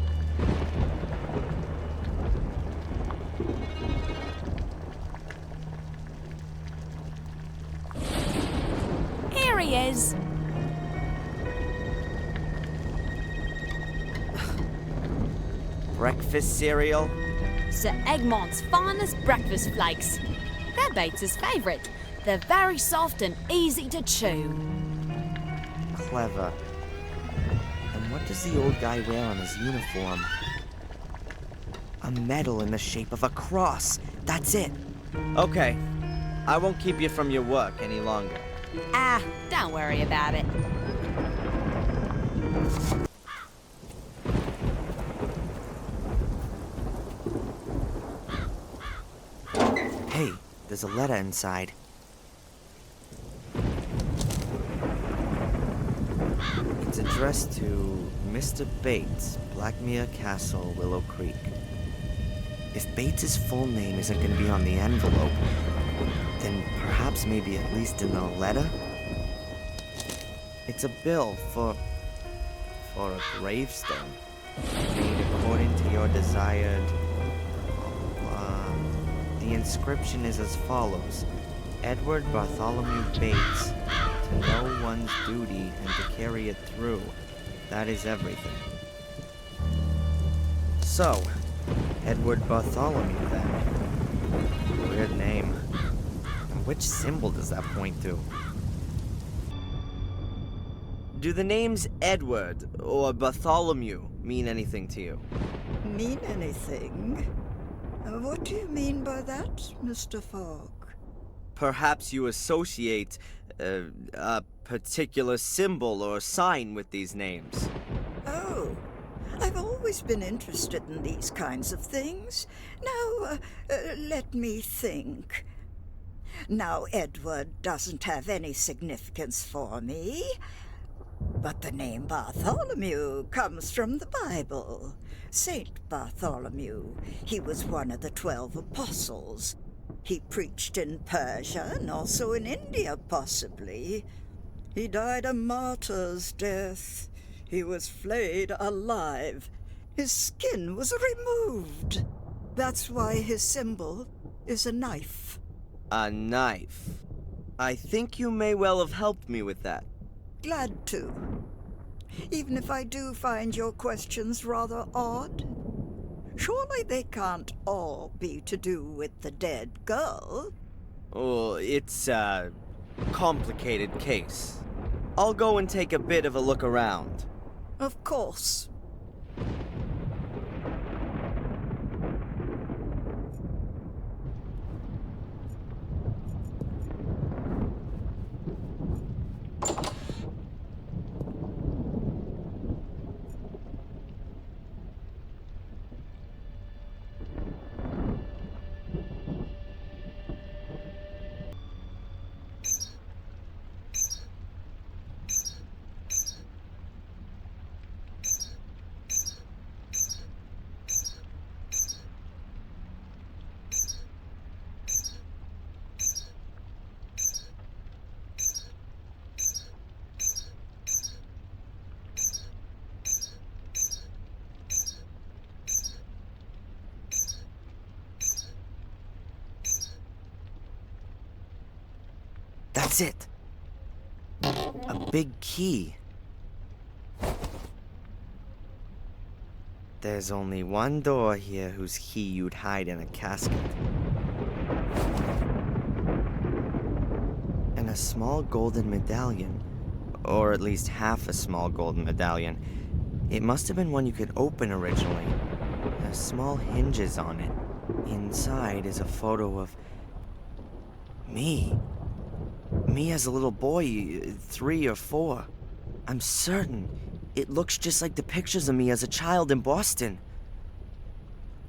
Here he is. Breakfast cereal? Sir Egmont's finest breakfast flakes. They're Bates's favourite. They're very soft and easy to chew. Clever. And what does the old guy wear on his uniform? A medal in the shape of a cross. That's it. Okay. I won't keep you from your work any longer. Ah, don't worry about it. Hey, there's a letter inside. It's addressed to Mr. Bates, Blackmere Castle, Willow Creek. If Bates's full name isn't going to be on the envelope, then perhaps maybe at least in the letter? It's a bill for a gravestone, made according to your desired... The inscription is as follows: Edward Bartholomew Bates, to know one's duty and to carry it through. That is everything. So, Edward Bartholomew then. Weird name. Which symbol does that point to? Do the names Edward or Bartholomew mean anything to you? Mean anything? What do you mean by that, Mr. Fogg? Perhaps you associate a particular symbol or sign with these names. Oh, I've always been interested in these kinds of things. Now, let me think. Now, Edward doesn't have any significance for me, but the name Bartholomew comes from the Bible. Saint Bartholomew. He was one of the 12 apostles. He preached in Persia and also in India, possibly. He died a martyr's death. He was flayed alive. His skin was removed. That's why his symbol is a knife. A knife. I think you may well have helped me with that. Glad to. Even if I do find your questions rather odd. Surely they can't all be to do with the dead girl. Oh, it's a complicated case. I'll go and take a bit of a look around. Of course. That's it. A big key. There's only one door here whose key you'd hide in a casket. small golden medallion. Or at least half a small golden medallion. It must have been one you could open originally. There's small hinges on it. Inside is a photo of me. Me as a little boy, 3 or 4. I'm certain it looks just like the pictures of me as a child in Boston.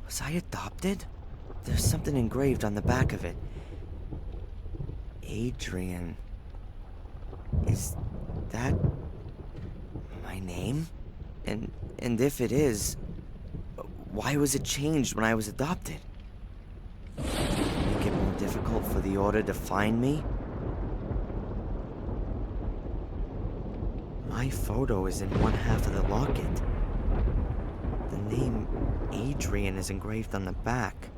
Was I adopted? There's something engraved on the back of it. Adrian. Is that my name? And if it is, why was it changed when I was adopted? Make it more difficult for the Order to find me? My photo is in one half of the locket. The name Adrian is engraved on the back.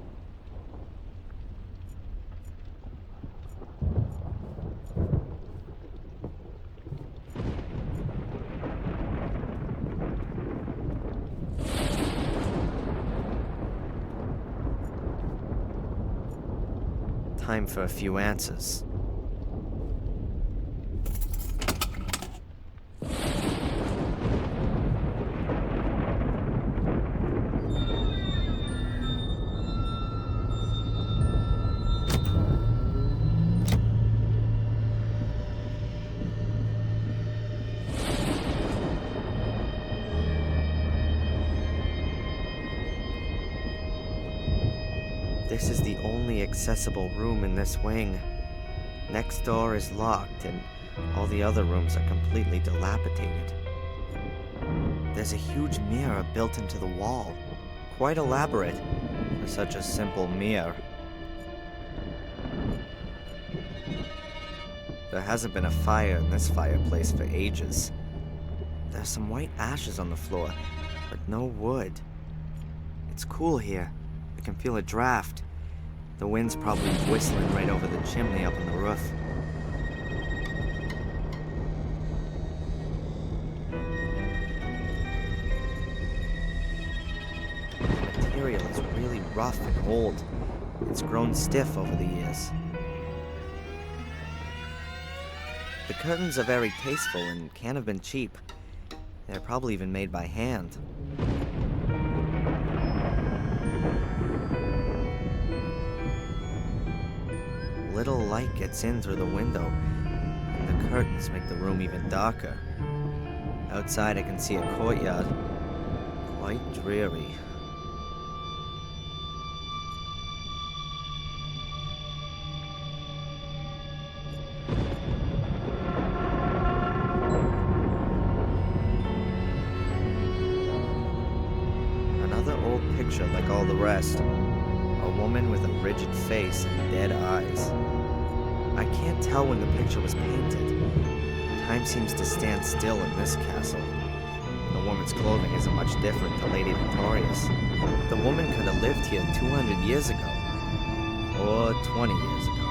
Time for a few answers. This is the only accessible room in this wing. Next door is locked, and all the other rooms are completely dilapidated. There's a huge mirror built into the wall. Quite elaborate for such a simple mirror. There hasn't been a fire in this fireplace for ages. There's some white ashes on the floor, but no wood. It's cool here. I can feel a draft. The wind's probably whistling right over the chimney up on the roof. The material is really rough and old. It's grown stiff over the years. The curtains are very tasteful and can't have been cheap. They're probably even made by hand. Little light gets in through the window, and the curtains make the room even darker. Outside I can see a courtyard. Quite dreary. Another old picture like all the rest. A woman with a rigid face and dead eyes. I can't tell when the picture was painted. Time seems to stand still in this castle. The woman's clothing isn't much different to Lady Victoria's. The woman could have lived here 200 years ago. Or 20 years ago.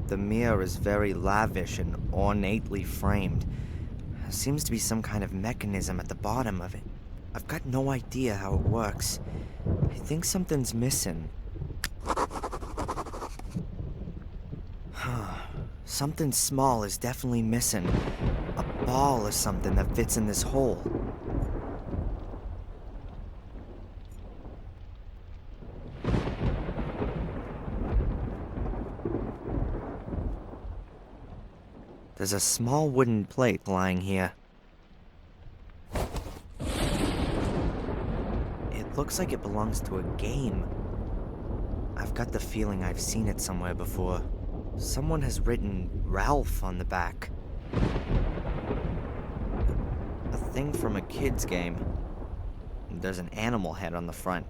The mirror is very lavish and ornately framed. There seems to be some kind of mechanism at the bottom of it. I've got no idea how it works. I think something's missing. Something small is definitely missing. A ball or something that fits in this hole. There's a small wooden plate lying here. It looks like it belongs to a game. I've got the feeling I've seen it somewhere before. Someone has written Ralph on the back. A thing from a kid's game. There's an animal head on the front.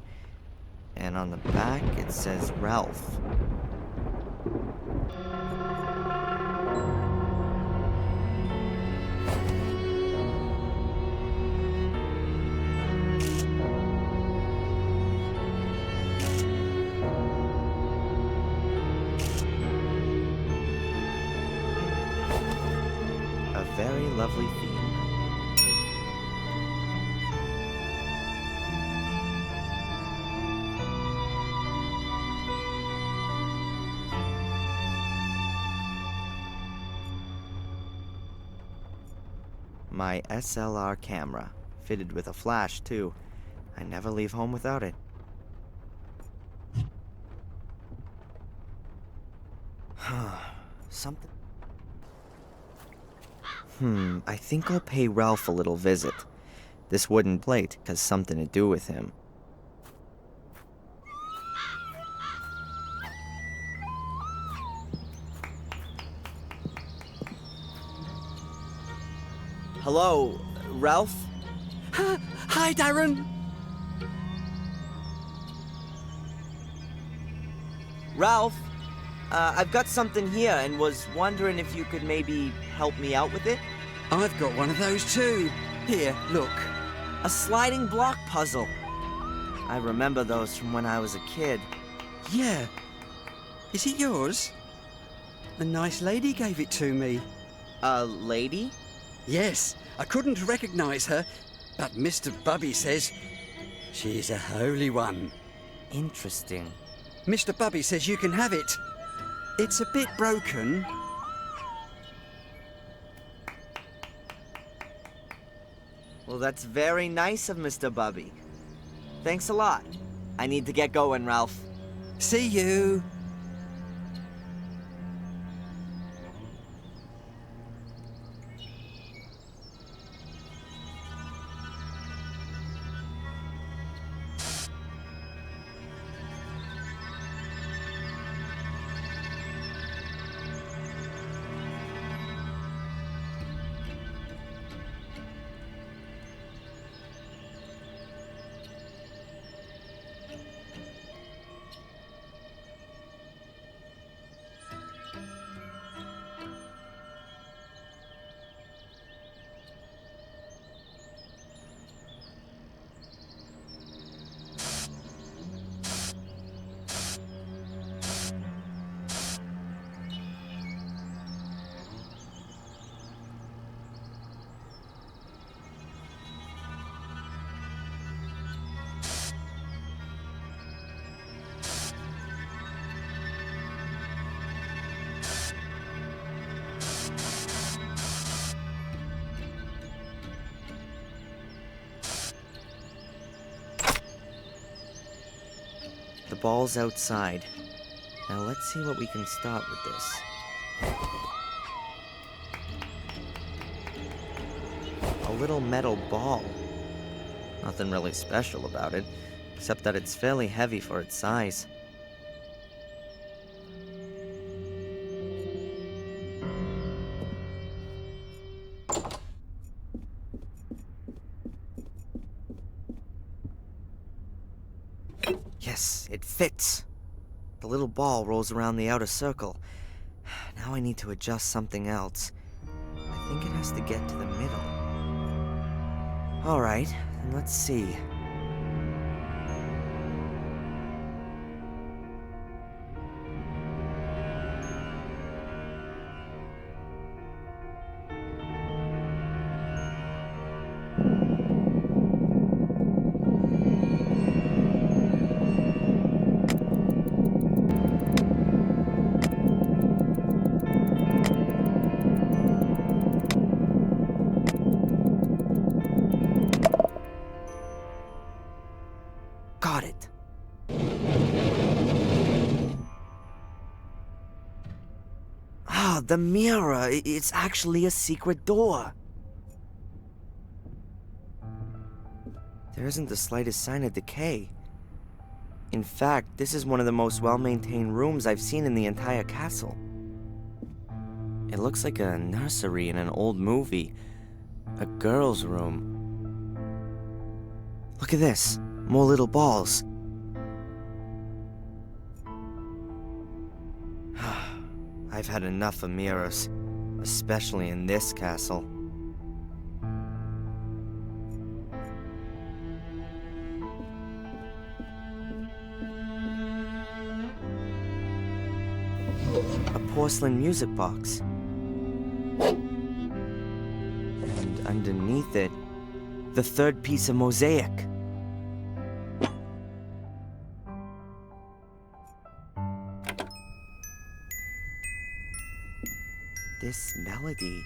And on the back it says Ralph. Very lovely theme. My SLR camera, fitted with a flash, too. I never leave home without it. Something. I think I'll pay Ralph a little visit. This wooden plate has something to do with him. Hello, Ralph? Hi, Darren. Ralph, I've got something here and was wondering if you could maybe help me out with it? I've got one of those too. Here, look. A sliding block puzzle. I remember those from when I was a kid. Yeah. Is it yours? A nice lady gave it to me. A lady? Yes, I couldn't recognize her, but Mr. Bubby says she's a holy one. Interesting. Mr. Bubby says you can have it. It's a bit broken. Well, that's very nice of Mr. Bubby. Thanks a lot. I need to get going, Ralph. See you. The ball's outside. Now let's see what we can start with this. A little metal ball. Nothing really special about it, except that it's fairly heavy for its size. Yes, it fits. The little ball rolls around the outer circle. Now I need to adjust something else. I think it has to get to the middle. Alright, then let's see. Got it. Ah, the mirror. It's actually a secret door. There isn't the slightest sign of decay. In fact, this is one of the most well-maintained rooms I've seen in the entire castle. It looks like a nursery in an old movie. A girl's room. Look at this. More little balls. I've had enough of mirrors, especially in this castle. A porcelain music box. And underneath it, the third piece of mosaic. This melody.